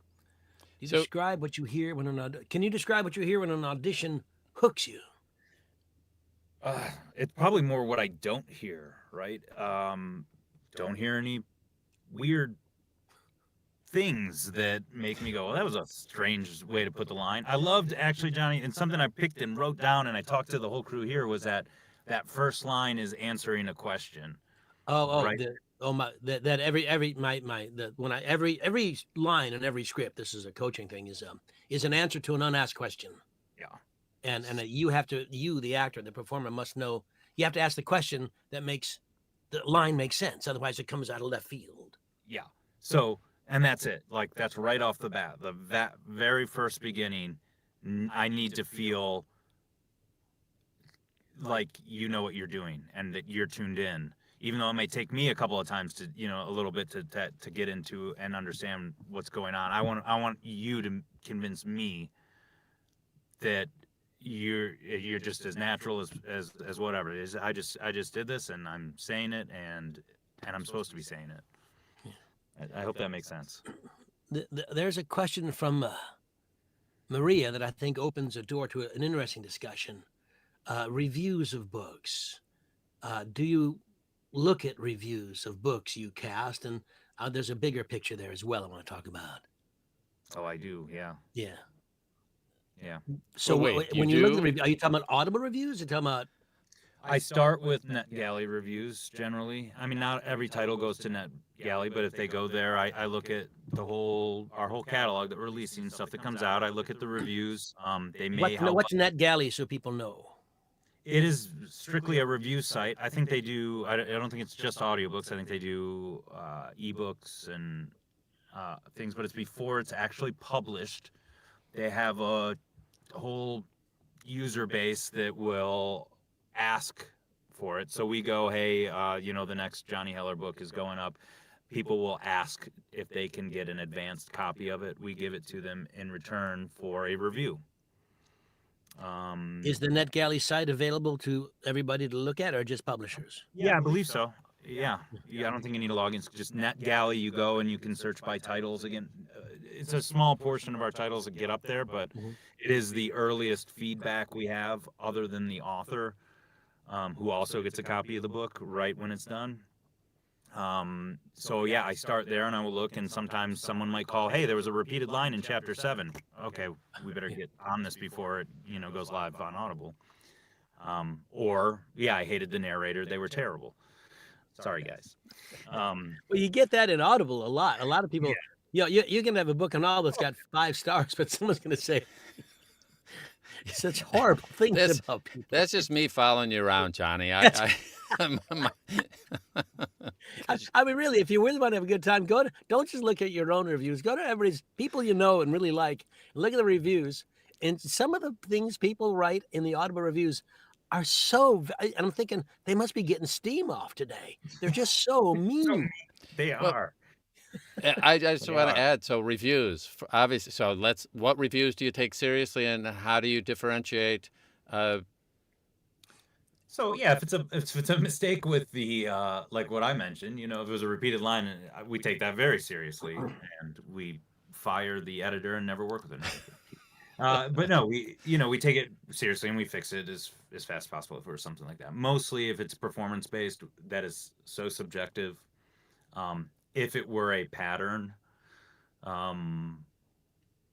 Describe what you hear when can you describe what you hear when an audition hooks you? It's probably more what I don't hear, right? Don't hear any weird things that make me go, well, that was a strange way to put the line. I loved, actually, Johnny, and something I picked and wrote down and I talked to the whole crew here, was that first line is answering a question. Right? Every line in every script, this is a coaching thing, is an answer to an unasked question. Yeah. And the actor, the performer, must know. You have to ask the question that makes the line make sense. Otherwise, it comes out of left field. Yeah. So, and that's it. Like, that's right off the bat. That very first beginning, I need to feel like you know what you're doing and that you're tuned in. Even though it may take me a couple of times to, a little bit to get into and understand what's going on. I want you to convince me that you're just as natural as whatever it is. I just did this and I'm saying it and I'm supposed to be saying it. I hope that makes sense. There's a question from Maria that I think opens a door to an interesting discussion. Reviews of books. Do you look at reviews of books you cast? And there's a bigger picture there as well I want to talk about. Oh, I do. Yeah. Yeah. Yeah. So when you look at the review, are you talking about Audible reviews? Or talking about? I start with NetGalley reviews generally. I mean, not every title goes to NetGalley, but if they go there, I look at our whole catalog that we're releasing, stuff that comes out. I look at the reviews. They may help. What's NetGalley so people know? It is strictly a review site. I think they do. I don't think it's just audiobooks. I think they do ebooks and things, but it's before it's actually published. They have a whole user base that will ask for it. So we go, hey, the next Johnny Heller book is going up. People will ask if they can get an advanced copy of it. We give it to them in return for a review. Is the NetGalley site available to everybody to look at, or just publishers? Yeah, I believe so. Yeah. I don't think you need a login. It's just NetGalley. You go and you can search by titles. Again, it's a small portion of our titles that get up there, but it is the earliest feedback we have, other than the author, who also gets a copy of the book right when it's done. So yeah, I start there and I will look, and sometimes someone might call, hey, there was a repeated line in chapter 7. Okay, we better get on this before it, goes live on Audible. Or yeah, I hated the narrator. They were terrible. Sorry, guys. Well, you get that in Audible a lot. A lot of people, you can have a book on Audible that's got 5 stars, but someone's going to say such horrible things about people. That's just me following you around, Johnny. I mean, really, if you really want to have a good time, don't just look at your own reviews. Go to everybody's, people you know and really like, and look at the reviews. And some of the things people write in the Audible reviews are so, and I'm thinking they must be getting steam off today. They're just so mean. They are. I just want to add, so reviews, obviously. So what reviews do you take seriously, and how do you differentiate? So yeah, if it's a mistake with the like what I mentioned, if it was a repeated line, we take that very seriously, and we fire the editor and never work with it. But no, we take it seriously and we fix it as fast as possible if it was something like that. Mostly if it's performance based, that is so subjective. If it were a pattern,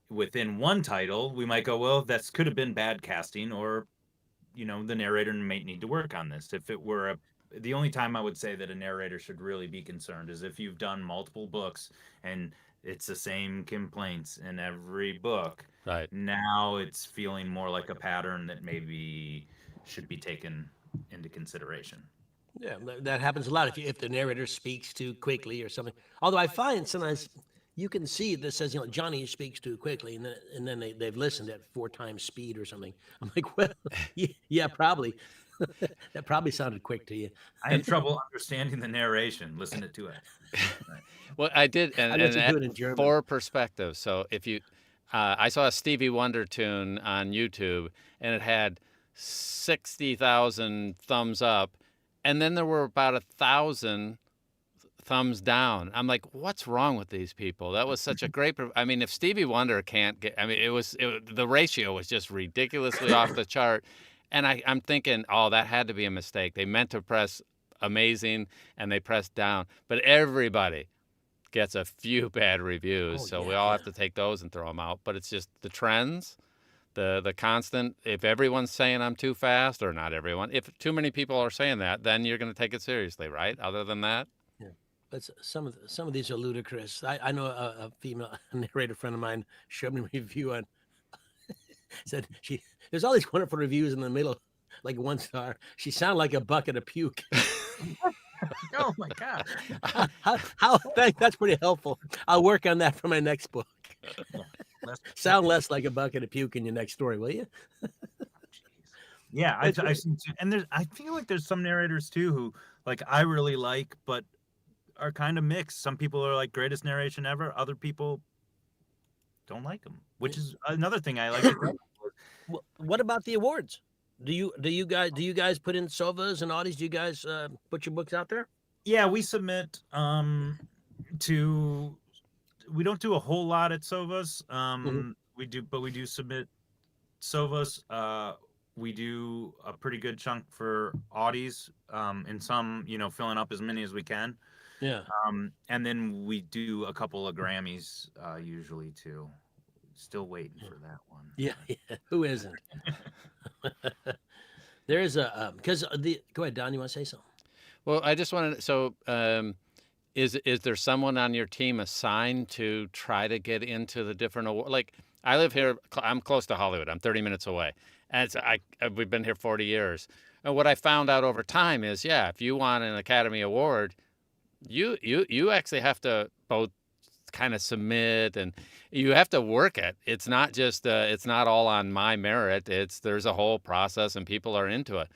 within one title, we might go, well, that could have been bad casting, or the narrator might need to work on this. If it were the only time I would say that a narrator should really be concerned is if you've done multiple books and it's the same complaints in every book. Right. Now it's feeling more like a pattern that maybe should be taken into consideration. Yeah, that happens a lot if the narrator speaks too quickly or something. Although I find sometimes you can see that says, Johnny speaks too quickly, and then they've listened at 4 times speed or something. I'm like, well, yeah, probably. That probably sounded quick to you. I had trouble understanding the narration. Listen to it. Well, I did, I let you do it in German. For perspective. So if you, I saw a Stevie Wonder tune on YouTube, and it had 60,000 thumbs up, and then there were about 1,000 thumbs down. I'm like, what's wrong with these people? That was such a great. I mean, if Stevie Wonder can't get, I mean, the ratio was just ridiculously off the chart, and I'm thinking, oh, that had to be a mistake. They meant to press amazing, and they pressed down. But everybody gets a few bad reviews, so we all have to take those and throw them out. But it's just the trends. The constant, if everyone's saying I'm too fast, or not everyone, if too many people are saying that, then you're going to take it seriously, right? Other than that, yeah. But some of these are ludicrous. I know a female narrator friend of mine showed me a review on, said there's all these wonderful reviews in the middle, like 1 star. She sounded like a bucket of puke. Oh my God! That's pretty helpful. I'll work on that for my next book. Sound less like a bucket of puke in your next story, will you? Yeah, I've seen too, and I feel like there's some narrators too who like I really like, but are kind of mixed. Some people are like greatest narration ever. Other people don't like them, which is another thing I like. What about the awards? Do you guys put in SOVAs and Audis? Do you guys put your books out there? Yeah, we submit to. We don't do a whole lot at SOVAs. We do submit SOVAs. We do a pretty good chunk for Audis, and some, filling up as many as we can. Yeah. And then we do a couple of Grammys usually too. Still waiting for that one. Yeah. Who isn't? There is a because go ahead, Don. You want to say something? Well, I just wanted. So, is there someone on your team assigned to try to get into the different awards? Like, I live here. I'm close to Hollywood. I'm 30 minutes away, and we've been here 40 years. And what I found out over time is, if you want an Academy Award, you actually have to both kind of submit, and you have to work it. It's not just it's not all on my merit. There's a whole process, and people are into it.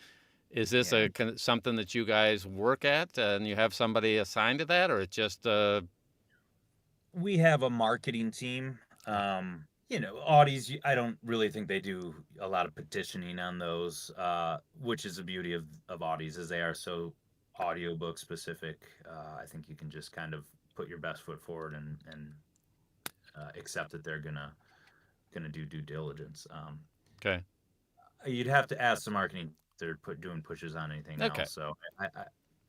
Is this Yeah. something that you guys work at, and you have somebody assigned to that, or it's just We have a marketing team. Audis, I don't really think they do a lot of petitioning on those, which is the beauty of Audis, is they are so audiobook specific. I think you can just kind of put your best foot forward and accept that they're gonna do due diligence. okay? You'd have to ask the marketing if they're doing pushes on anything Okay, else. So I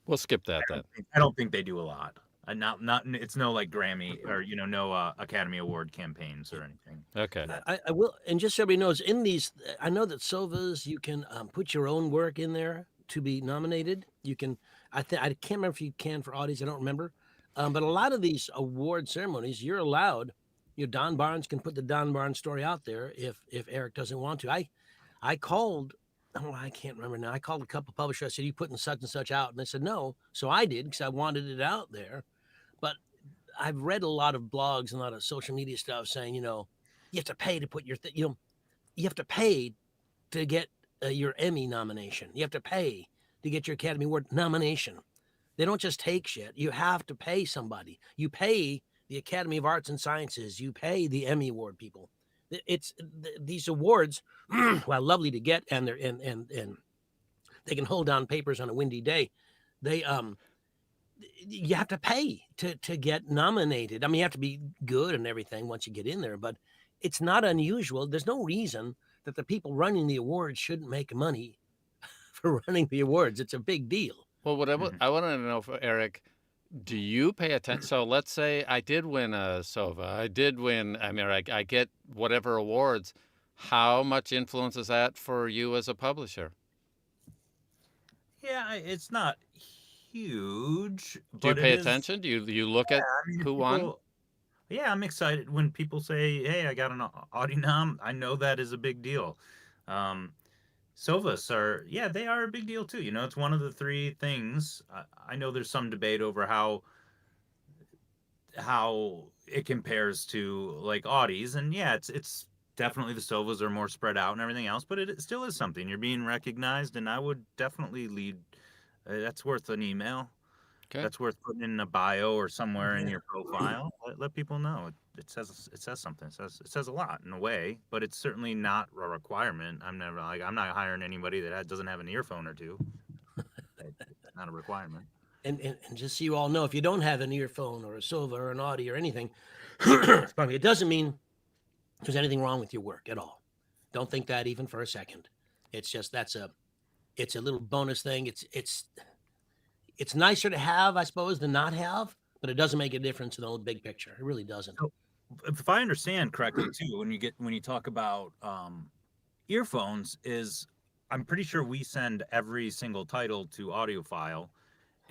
we'll skip that then. I don't think they do a lot. Not it's no like Grammy or no Academy Award campaigns or anything. Okay. I will, and just so everybody knows, in these, I know that Sovas, you can put your own work in there to be nominated. You can, I can't remember if you can for Audis, I don't remember. But a lot of these award ceremonies, you're allowed. Don Baarns can put the Don Baarns story out there if Erick doesn't want to. I called. Oh, I can't remember now. I called a couple publishers. I said, "You putting such and such out?" And they said, "No." So I did because I wanted it out there. But I've read a lot of blogs and a lot of social media stuff saying, you have to pay to put your, you have to pay to get your Emmy nomination. You have to pay to get your Academy Award nomination. They don't just take shit. You have to pay somebody. You pay the Academy of Arts and Sciences. You pay the Emmy Award people. These awards, while lovely to get, and they're and they can hold down papers on a windy day. They you have to pay to get nominated. I mean, you have to be good and everything once you get in there, but it's not unusual. There's no reason that the people running the awards shouldn't make money for running the awards. It's a big deal. Well, what I wanted to know for Erick, do you pay attention? So let's say I did win a SOVA. I did win. I mean, I get whatever awards. How much influence is that for you as a publisher? Yeah, it's not huge, Do you but it pay is. attention? Do you look at I mean, if who won? people, yeah, I'm excited when people say, "Hey, I got an Audi nom." I know that is a big deal. Sovas are, yeah, they are a big deal too. It's one of the three things. I know there's some debate over how it compares to like Audis, and yeah, it's definitely the Sovas are more spread out and everything else, but it still is something. You're being recognized, and I would definitely lead. That's worth an email. Okay. That's worth putting in a bio or somewhere in your profile. Let people know. It says something. It says a lot in a way, but it's certainly not a requirement. I'm not hiring anybody that doesn't have an earphone or two. It's not a requirement. And just so you all know, if you don't have an earphone or a Sova or an Audi or anything, it doesn't mean there's anything wrong with your work at all. Don't think that even for a second. It's just it's a little bonus thing. It's nicer to have, I suppose, than not have, but it doesn't make a difference in the big picture. It really doesn't. So, if I understand correctly, too, when you talk about earphones, I'm pretty sure we send every single title to Audiophile,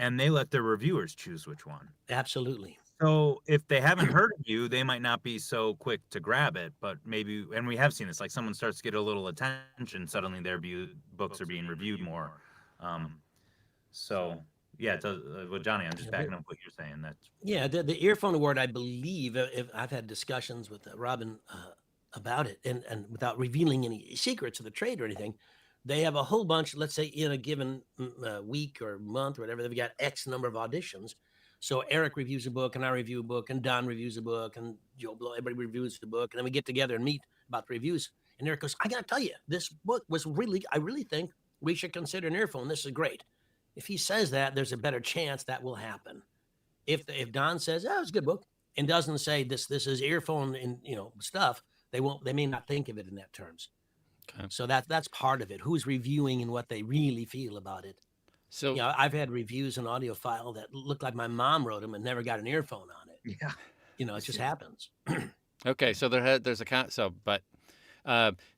and they let their reviewers choose which one. Absolutely. So if they haven't heard of you, they might not be so quick to grab it, but maybe, and we have seen this, like someone starts to get a little attention, suddenly their books are being reviewed more. So yeah, it does. Well, Johnny, I'm just backing up what you're saying. The earphone award, I believe, if I've had discussions with Robin about it, and without revealing any secrets of the trade or anything, they have a whole bunch. Let's say in a given week or month or whatever, they've got X number of auditions. So Erick reviews a book, and I review a book, and Don reviews a book, and Joe Blow, everybody reviews the book, and then we get together and meet about the reviews. And Erick goes, "I got to tell you, this book was I really think we should consider an earphone. This is great." If he says that, there's a better chance that will happen. If Don says, "Oh, it's a good book," and doesn't say this is earphone and stuff, they may not think of it in that terms. Okay. So that's part of it. Who's reviewing and what they really feel about it. So I've had reviews in Audiophile that looked like my mom wrote them and never got an earphone on it. Yeah, it just happens. Okay, so there's a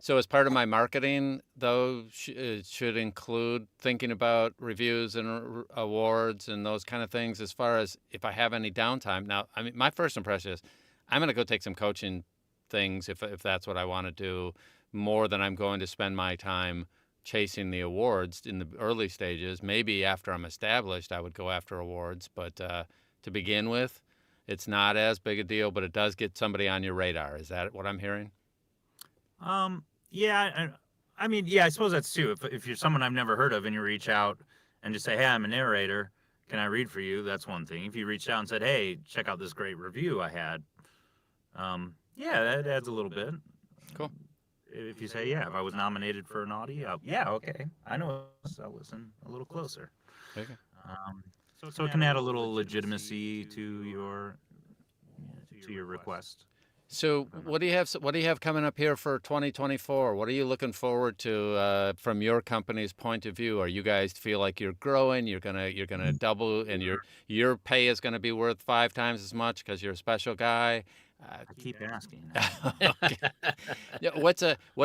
so as part of my marketing, though, it should include thinking about reviews and awards and those kind of things. As far as if I have any downtime, now, I mean, my first impression is I'm going to go take some coaching things if that's what I want to do, more than I'm going to spend my time chasing the awards in the early stages. Maybe after I'm established, I would go after awards, but to begin with, It's not as big a deal, but it does get somebody on your radar. Is that what I'm hearing? Yeah, I mean, yeah, I suppose that's too. If you're someone I've never heard of and you reach out and just say, "Hey, I'm a narrator. Can I read for you?" That's one thing. If you reached out and said, "Hey, check out this great review I had," yeah, that adds a little bit. Cool. If you say, "Yeah, if I was nominated for an Audie," yeah, okay, I know. I'll listen a little closer. Okay. So it can add a little legitimacy to your request. So what do you have? What do you have coming up here for 2024? What are you looking forward to from your company's point of view? Are you guys feel like you're growing? You're gonna double, and your pay is gonna be worth 5 times as much because you're a special guy. I keep asking. Okay. Yeah, what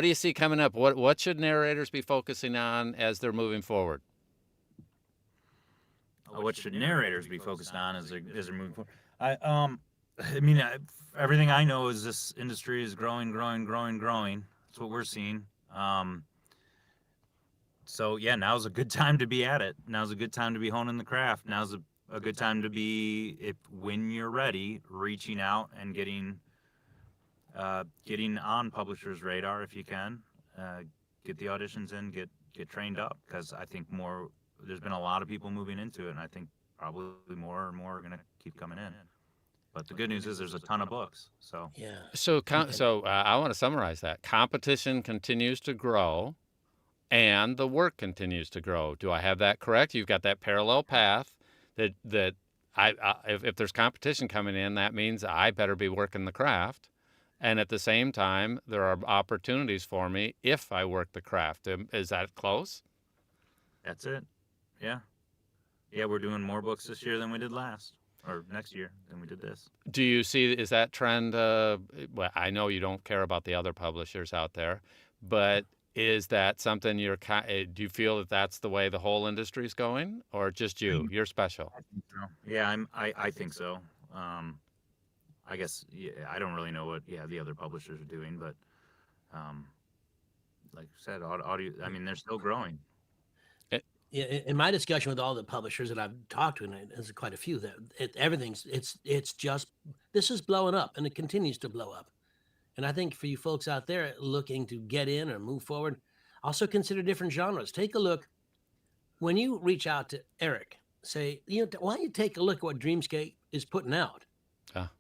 do you see coming up? What should narrators be focusing on as they're moving forward? What should narrators be focused on as they're moving forward? I mean, everything I know is this industry is growing. That's what we're seeing. So yeah, now's a good time to be at it. Now's a good time to be honing the craft. Now's a good time to be, when you're ready, reaching out and getting on publishers' radar if you can. Get the auditions in, get trained up, because I think there's been a lot of people moving into it, and I think probably more and more are going to keep coming in. But the good news is there's a ton of books. So Yeah. So I want to summarize that. Competition continues to grow, and the work continues to grow. Do I have that correct? You've got that parallel path that if there's competition coming in, that means I better be working the craft. And at the same time, there are opportunities for me if I work the craft. Is that close? that's it. Yeah. Yeah, we're doing more books this year than we did last, or next year than we did this. Do you see, is that trend, well, I know you don't care about the other publishers out there, but is that something do you feel that that's the way the whole industry is going, or just you? You're special. I think so. Yeah, I think so. I guess, yeah, I don't really know what the other publishers are doing, but like I said, audio. I mean, they're still growing. Yeah, in my discussion with all the publishers that I've talked to, and there's quite a few, that it's just, this is blowing up, and it continues to blow up. And I think for you folks out there looking to get in or move forward, also consider different genres. Take a look when you reach out to Erick. Say, why don't you take a look at what Dreamscape is putting out?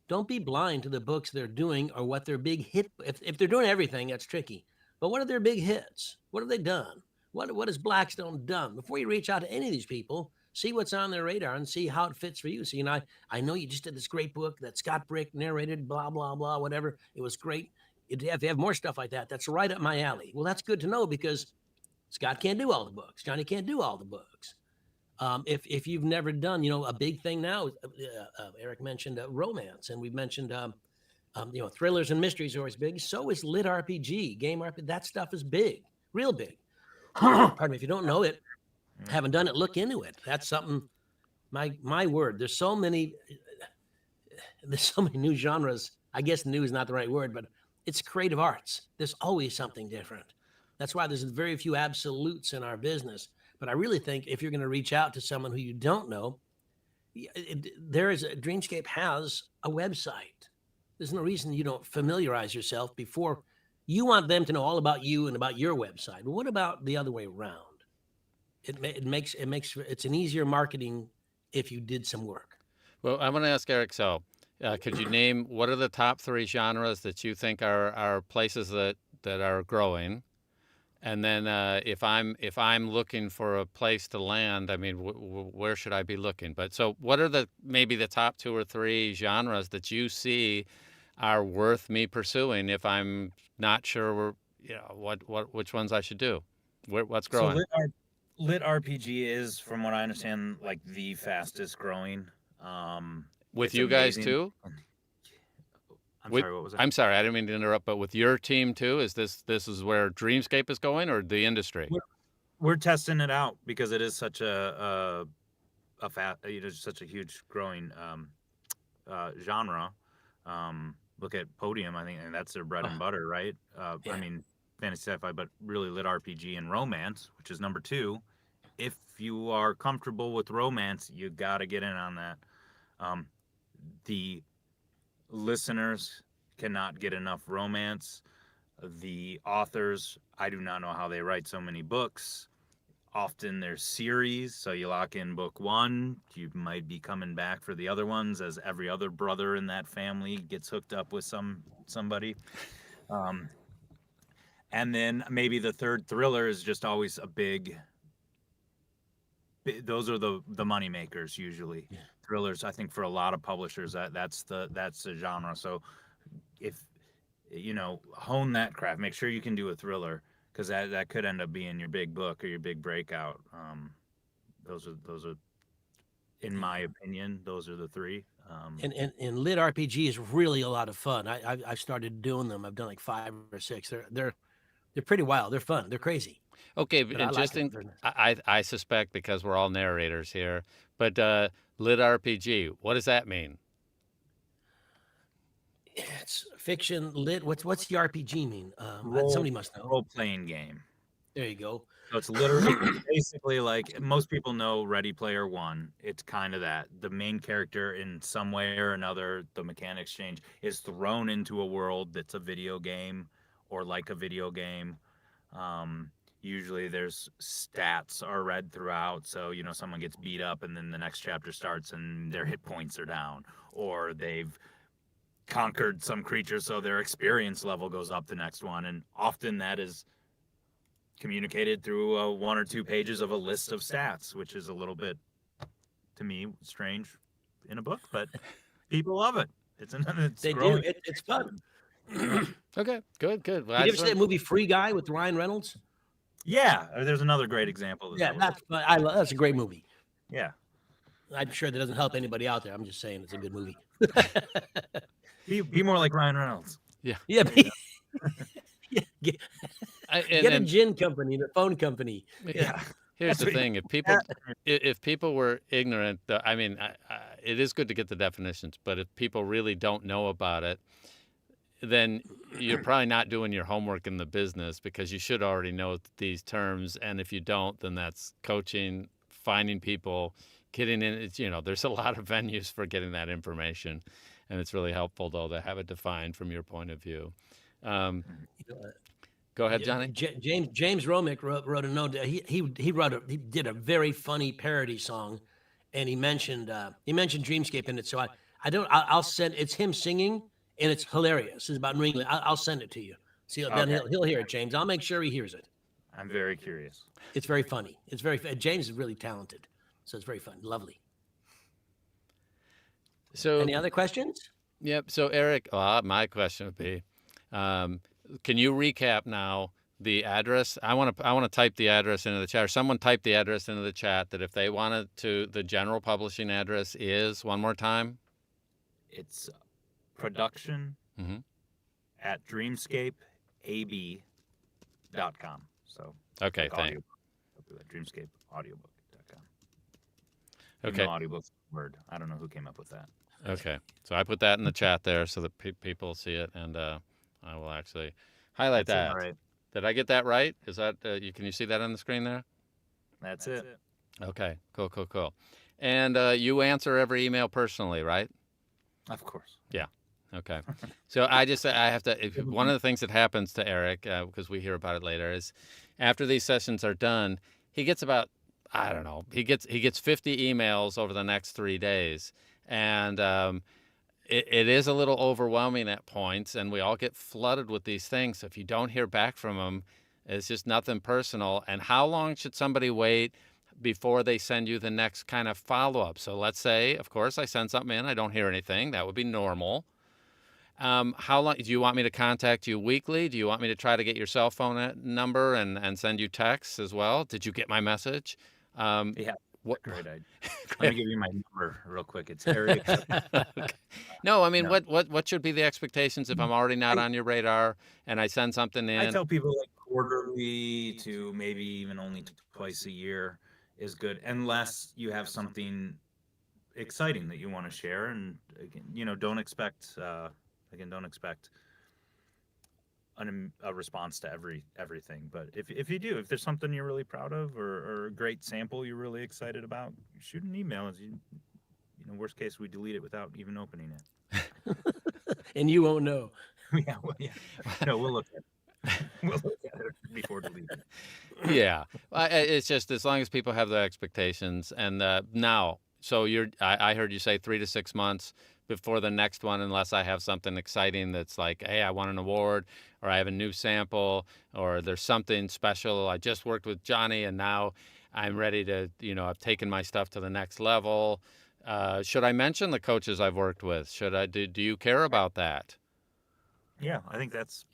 Don't be blind to the books they're doing or what their big hit. If they're doing everything, that's tricky. But what are their big hits? What have they done? What has Blackstone done? Before you reach out to any of these people, see what's on their radar and see how it fits for you. So, I know you just did this great book that Scott Brick narrated, blah, blah, blah, whatever. It was great. If you have more stuff like that, that's right up my alley. Well, that's good to know, because Scott can't do all the books. Johnny can't do all the books. If you've never done, a big thing now, Erick mentioned romance, and we've mentioned, thrillers and mysteries are always big. So is lit RPG, game RPG. That stuff is big, real big. Pardon me. If you don't know it, haven't done it, look into it. That's something. My word. There's so many new genres. I guess new is not the right word, but it's creative arts. There's always something different. That's why there's very few absolutes in our business. But I really think if you're going to reach out to someone who you don't know, Dreamscape has a website. There's no reason you don't familiarize yourself before. You want them to know all about you and about your website. But what about the other way around? It's an easier marketing if you did some work. Well, I want to ask Erick. So, could you name what are the top 3 genres that you think are places that are growing? And then if I'm looking for a place to land, I mean, where should I be looking? But so, what are maybe the top 2 or 3 genres that you see are worth me pursuing if I'm not sure which ones I should do? What's growing? So lit RPG is, from what I understand, like the fastest growing. With you guys too? Sorry, what was that? I'm sorry, I didn't mean to interrupt, but with your team too, is this is where Dreamscape is going, or the industry? We're testing it out because it is such such a huge growing genre. Look at Podium, I think, and that's their bread and butter, right? Yeah. I mean, fantasy sci-fi, but really lit RPG and romance, which is number 2. If you are comfortable with romance, you got to get in on that. The listeners cannot get enough romance. The authors, I do not know how they write so many books. Often there's series, so you lock in book one, you might be coming back for the other ones, as every other brother in that family gets hooked up with somebody. Um, and then maybe the third thriller is just always a those are the money makers usually. Yeah. Thrillers, I think for a lot of publishers, that's the genre. So if hone that craft, make sure you can do a thriller, because that could end up being your big book or your big breakout. Those are, in my opinion, those are the three. And lit RPG is really a lot of fun. I started doing them. I've done like 5 or 6. They're pretty wild. They're fun. They're crazy. Okay, But I and like just it. in, They're nice. I suspect because we're all narrators here, but lit RPG, what does that mean? It's fiction lit. What's the RPG mean? Role- Somebody must know. Role-playing game. There you go. So it's literally basically like most people know Ready Player One. It's kind of that. The main character, in some way or another, the mechanics change, is thrown into a world that's a video game or like a video game. Usually there's stats are read throughout. So, someone gets beat up and then the next chapter starts and their hit points are down, or they've conquered some creature, so their experience level goes up the next one. And often that is communicated through 1 or 2 pages of a list of stats, which is a little bit, to me, strange in a book, but people love it. They growing. do. It's fun. Okay, good. Well, Did I you ever just see that movie Free Guy with Ryan Reynolds? Yeah, there's another great example. Yeah, that's a great movie. Yeah. I'm sure that doesn't help anybody out there. I'm just saying it's a good movie. Be more like Ryan Reynolds. Yeah. Yeah, Get and a gin company, the phone company. Yeah. here's That's the what- thing: if people were ignorant, I mean, it is good to get the definitions, but if people really don't know about it, then you're probably not doing your homework in the business, because you should already know these terms. And if you don't, then that's coaching, finding people, getting in. It's, there's a lot of venues for getting that information, and it's really helpful though to have it defined from your point of view. Go ahead, Johnny. James Romick wrote a note. He did a very funny parody song, and he mentioned Dreamscape in it. So I'll send. It's him singing, and it's hilarious. It's about New England. I'll send it to you. See, then Okay. he'll hear it, James. I'll make sure he hears it. I'm very curious. It's very funny. James is really talented, so it's very fun, lovely. So Any other questions? Yep. So Eric, my question would be, can you recap now the address? I want to type the address into the chat. Or someone type the address into the chat, that if they wanted to, the general publishing address is, one more time. It's production at dreamscapeab.com. So Okay, like thanks. Dreamscapeaudiobook.com. Okay. Audiobooks word. I don't know who came up with that. Okay. So I put that in the chat there so that people see it, and I will actually highlight that. All right. Did I get that right? Is that can you see that on the screen there? That's it. Okay. Cool. And you answer every email personally, right? Of course. Yeah. Okay. So I have to, one of the things that happens to Eric, because we hear about it later, is after these sessions are done, he gets about, I don't know, he gets 50 emails over the next 3 days. And it is a little overwhelming at points, and we all get flooded with these things. So if you don't hear back from them, it's just nothing personal. And how long should somebody wait before they send you the next kind of follow-up? So let's say, of course, I send something in, I don't hear anything. That would be normal. How long do you want me to contact you weekly? Do you want me to try to get your cell phone number and send you texts as well? Did you get my message? Yeah. What? Great idea. Let me give you my number real quick. It's Erick. Okay. No, I mean, No. what should be the expectations if I'm already not on your radar and I send something in? I tell people like quarterly to maybe even only twice a year is good, unless you have something exciting that you want to share. And again, don't expect a response to everything. But if you do, if there's something you're really proud of, or a great sample you're really excited about, shoot an email. Worst case, we delete it without even opening it. and you won't know. Yeah, well, yeah. No, we'll look at it. We'll look at it before deleting. Yeah, it's just as long as people have their expectations. And now, so I heard you say 3 to 6 months before the next one, unless I have something exciting that's like, hey, I won an award, or I have a new sample, or there's something special. I just worked with Johnny, and now I'm ready to, I've taken my stuff to the next level. Should I mention the coaches I've worked with? Should I do you care about that? Yeah, I think that's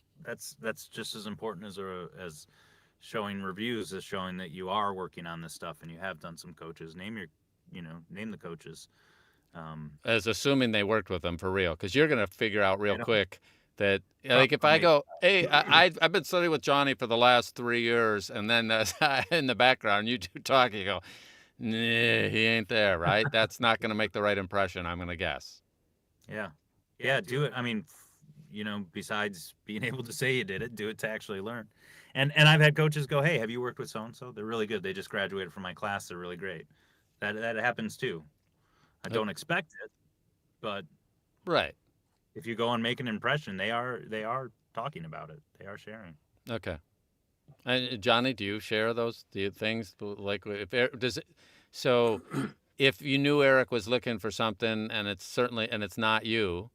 just as important as showing reviews, as showing that you are working on this stuff and you have done some coaches. Name the coaches. As assuming they worked with them for real, because you're going to figure out real I know. quick that, like, if I go, hey, I've been studying with Johnny for the last 3 years, and then in the background you two talk, you go, nah, he ain't there, right? That's not going to make the right impression, I'm going to guess. Yeah, do it. I mean, besides being able to say you did it, do it to actually learn. And I've had coaches go, hey, have you worked with so and so? They're really good. They just graduated from my class. They're really great. That happens too. I don't expect it, but Right. if you go and make an impression, they are talking about it. They are sharing. Okay. And Johnny, do you share those things? Like, so if you knew Eric was looking for something and it's not you,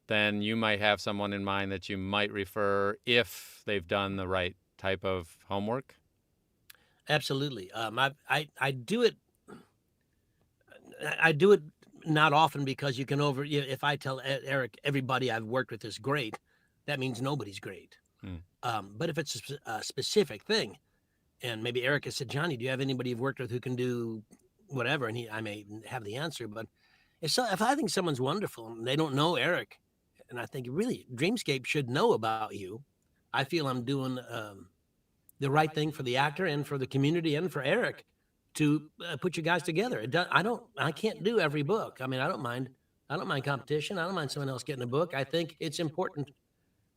then you might have someone in mind that you might refer if they've done the right type of homework. Absolutely. I do it. I do it not often because you can if I tell Eric everybody I've worked with is great, that means nobody's great. But if it's a specific thing, and maybe Eric has said, Johnny, do you have anybody you've worked with who can do whatever? And I may have the answer, but if I think someone's wonderful and they don't know Eric, and I think really Dreamscape should know about you, I feel I'm doing the right thing for the actor and for the community and for Eric to put you guys together. I can't do every book. I mean, I don't mind competition. I don't mind someone else getting a book. I think it's important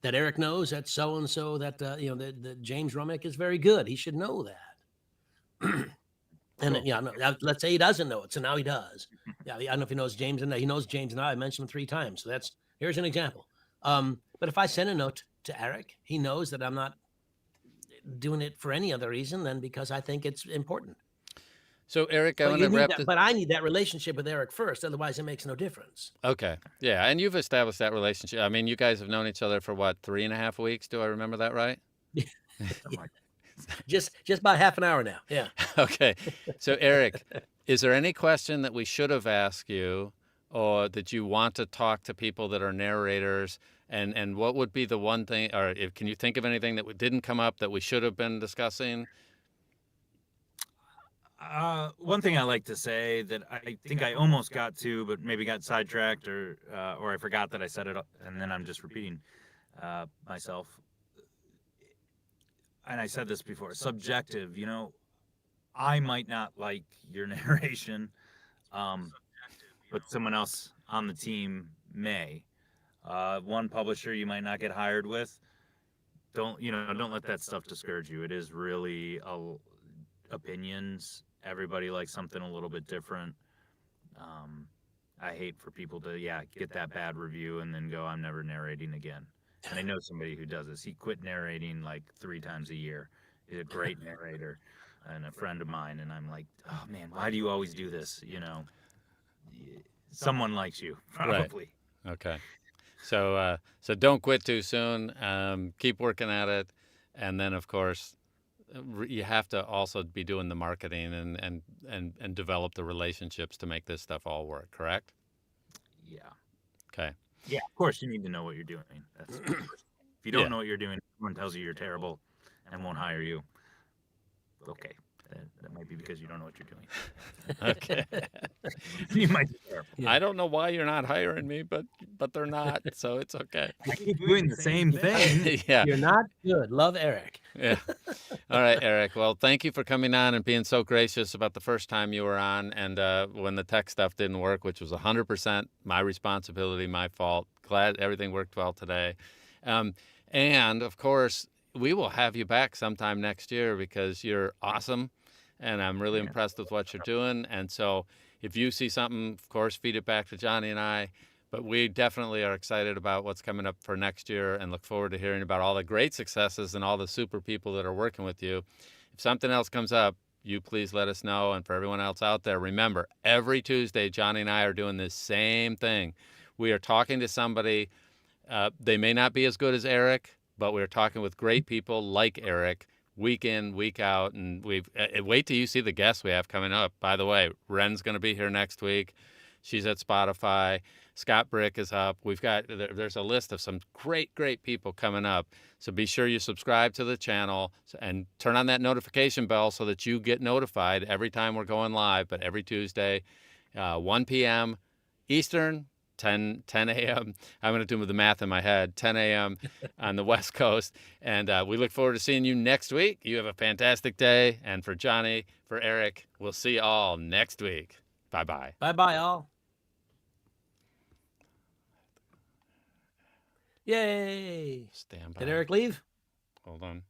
that Eric knows that so-and-so, that James Romick is very good. He should know that. And let's say he doesn't know it, so now he does. Yeah, I don't know if he knows James, and he knows James now. I mentioned him 3 times, so here's an example. But if I send a note to Eric, he knows that I'm not doing it for any other reason than because I think it's important. So Eric, I want to wrap this. But I need that relationship with Eric first, otherwise it makes no difference. Okay, yeah, and you've established that relationship. I mean, you guys have known each other for what, 3.5 weeks? Do I remember that right? Yeah. Just about half an hour now. Yeah. Okay. So Eric, is there any question that we should have asked you, or that you want to talk to people that are narrators? And what would be the one thing, or can you think of anything that didn't come up that we should have been discussing? One thing I like to say that I think I almost got to, but maybe got sidetracked, or I forgot that I said it, and then I'm just repeating myself. And I said this before, subjective. I might not like your narration, but someone else on the team may. One publisher you might not get hired with. Don't let that stuff discourage you. It is really opinions. Everybody likes something a little bit different. I hate for people to get that bad review and then go, I'm never narrating again. And I know somebody who does this. He quit narrating like 3 times a year. He's a great narrator and a friend of mine. And I'm like, oh man, why do you always do this? Someone likes you, probably. Right. Okay. So don't quit too soon. Keep working at it. And then, of course, you have to also be doing the marketing and develop the relationships to make this stuff all work, correct? Yeah. Okay. Yeah, of course you need to know what you're doing. If you don't know what you're doing, someone tells you you're terrible and won't hire you. Okay. That might be because you don't know what you're doing. Okay. You might be terrible. I don't know why you're not hiring me, but they're not, so it's okay. I keep doing the same thing. Yeah. You're not good. Love Eric. Yeah. All right, Eric. Well, thank you for coming on and being so gracious about the first time you were on, and when the tech stuff didn't work, which was 100% my responsibility, my fault. Glad everything worked well today. And, of course, we will have you back sometime next year because you're awesome, and I'm really impressed with what you're doing. And so if you see something, of course, feed it back to Johnny and I. But we definitely are excited about what's coming up for next year and look forward to hearing about all the great successes and all the super people that are working with you. If something else comes up, you please let us know. And for everyone else out there, remember, every Tuesday, Johnny and I are doing this same thing. We are talking to somebody. They may not be as good as Erick, but we're talking with great people like Erick week in, week out. And wait till you see the guests we have coming up. By the way, Ren's going to be here next week. She's at Spotify. Scott Brick is up. There's a list of some great people coming up. So be sure you subscribe to the channel and turn on that notification bell so that you get notified every time we're going live. But every Tuesday, 1 p.m. Eastern, 10 a.m. I'm going to do the math in my head, 10 a.m. on the West Coast. And we look forward to seeing you next week. You have a fantastic day. And for Johnny, for Erick, we'll see you all next week. Bye-bye. Bye-bye, all. Yay! Stand by. Did Erick leave? Hold on.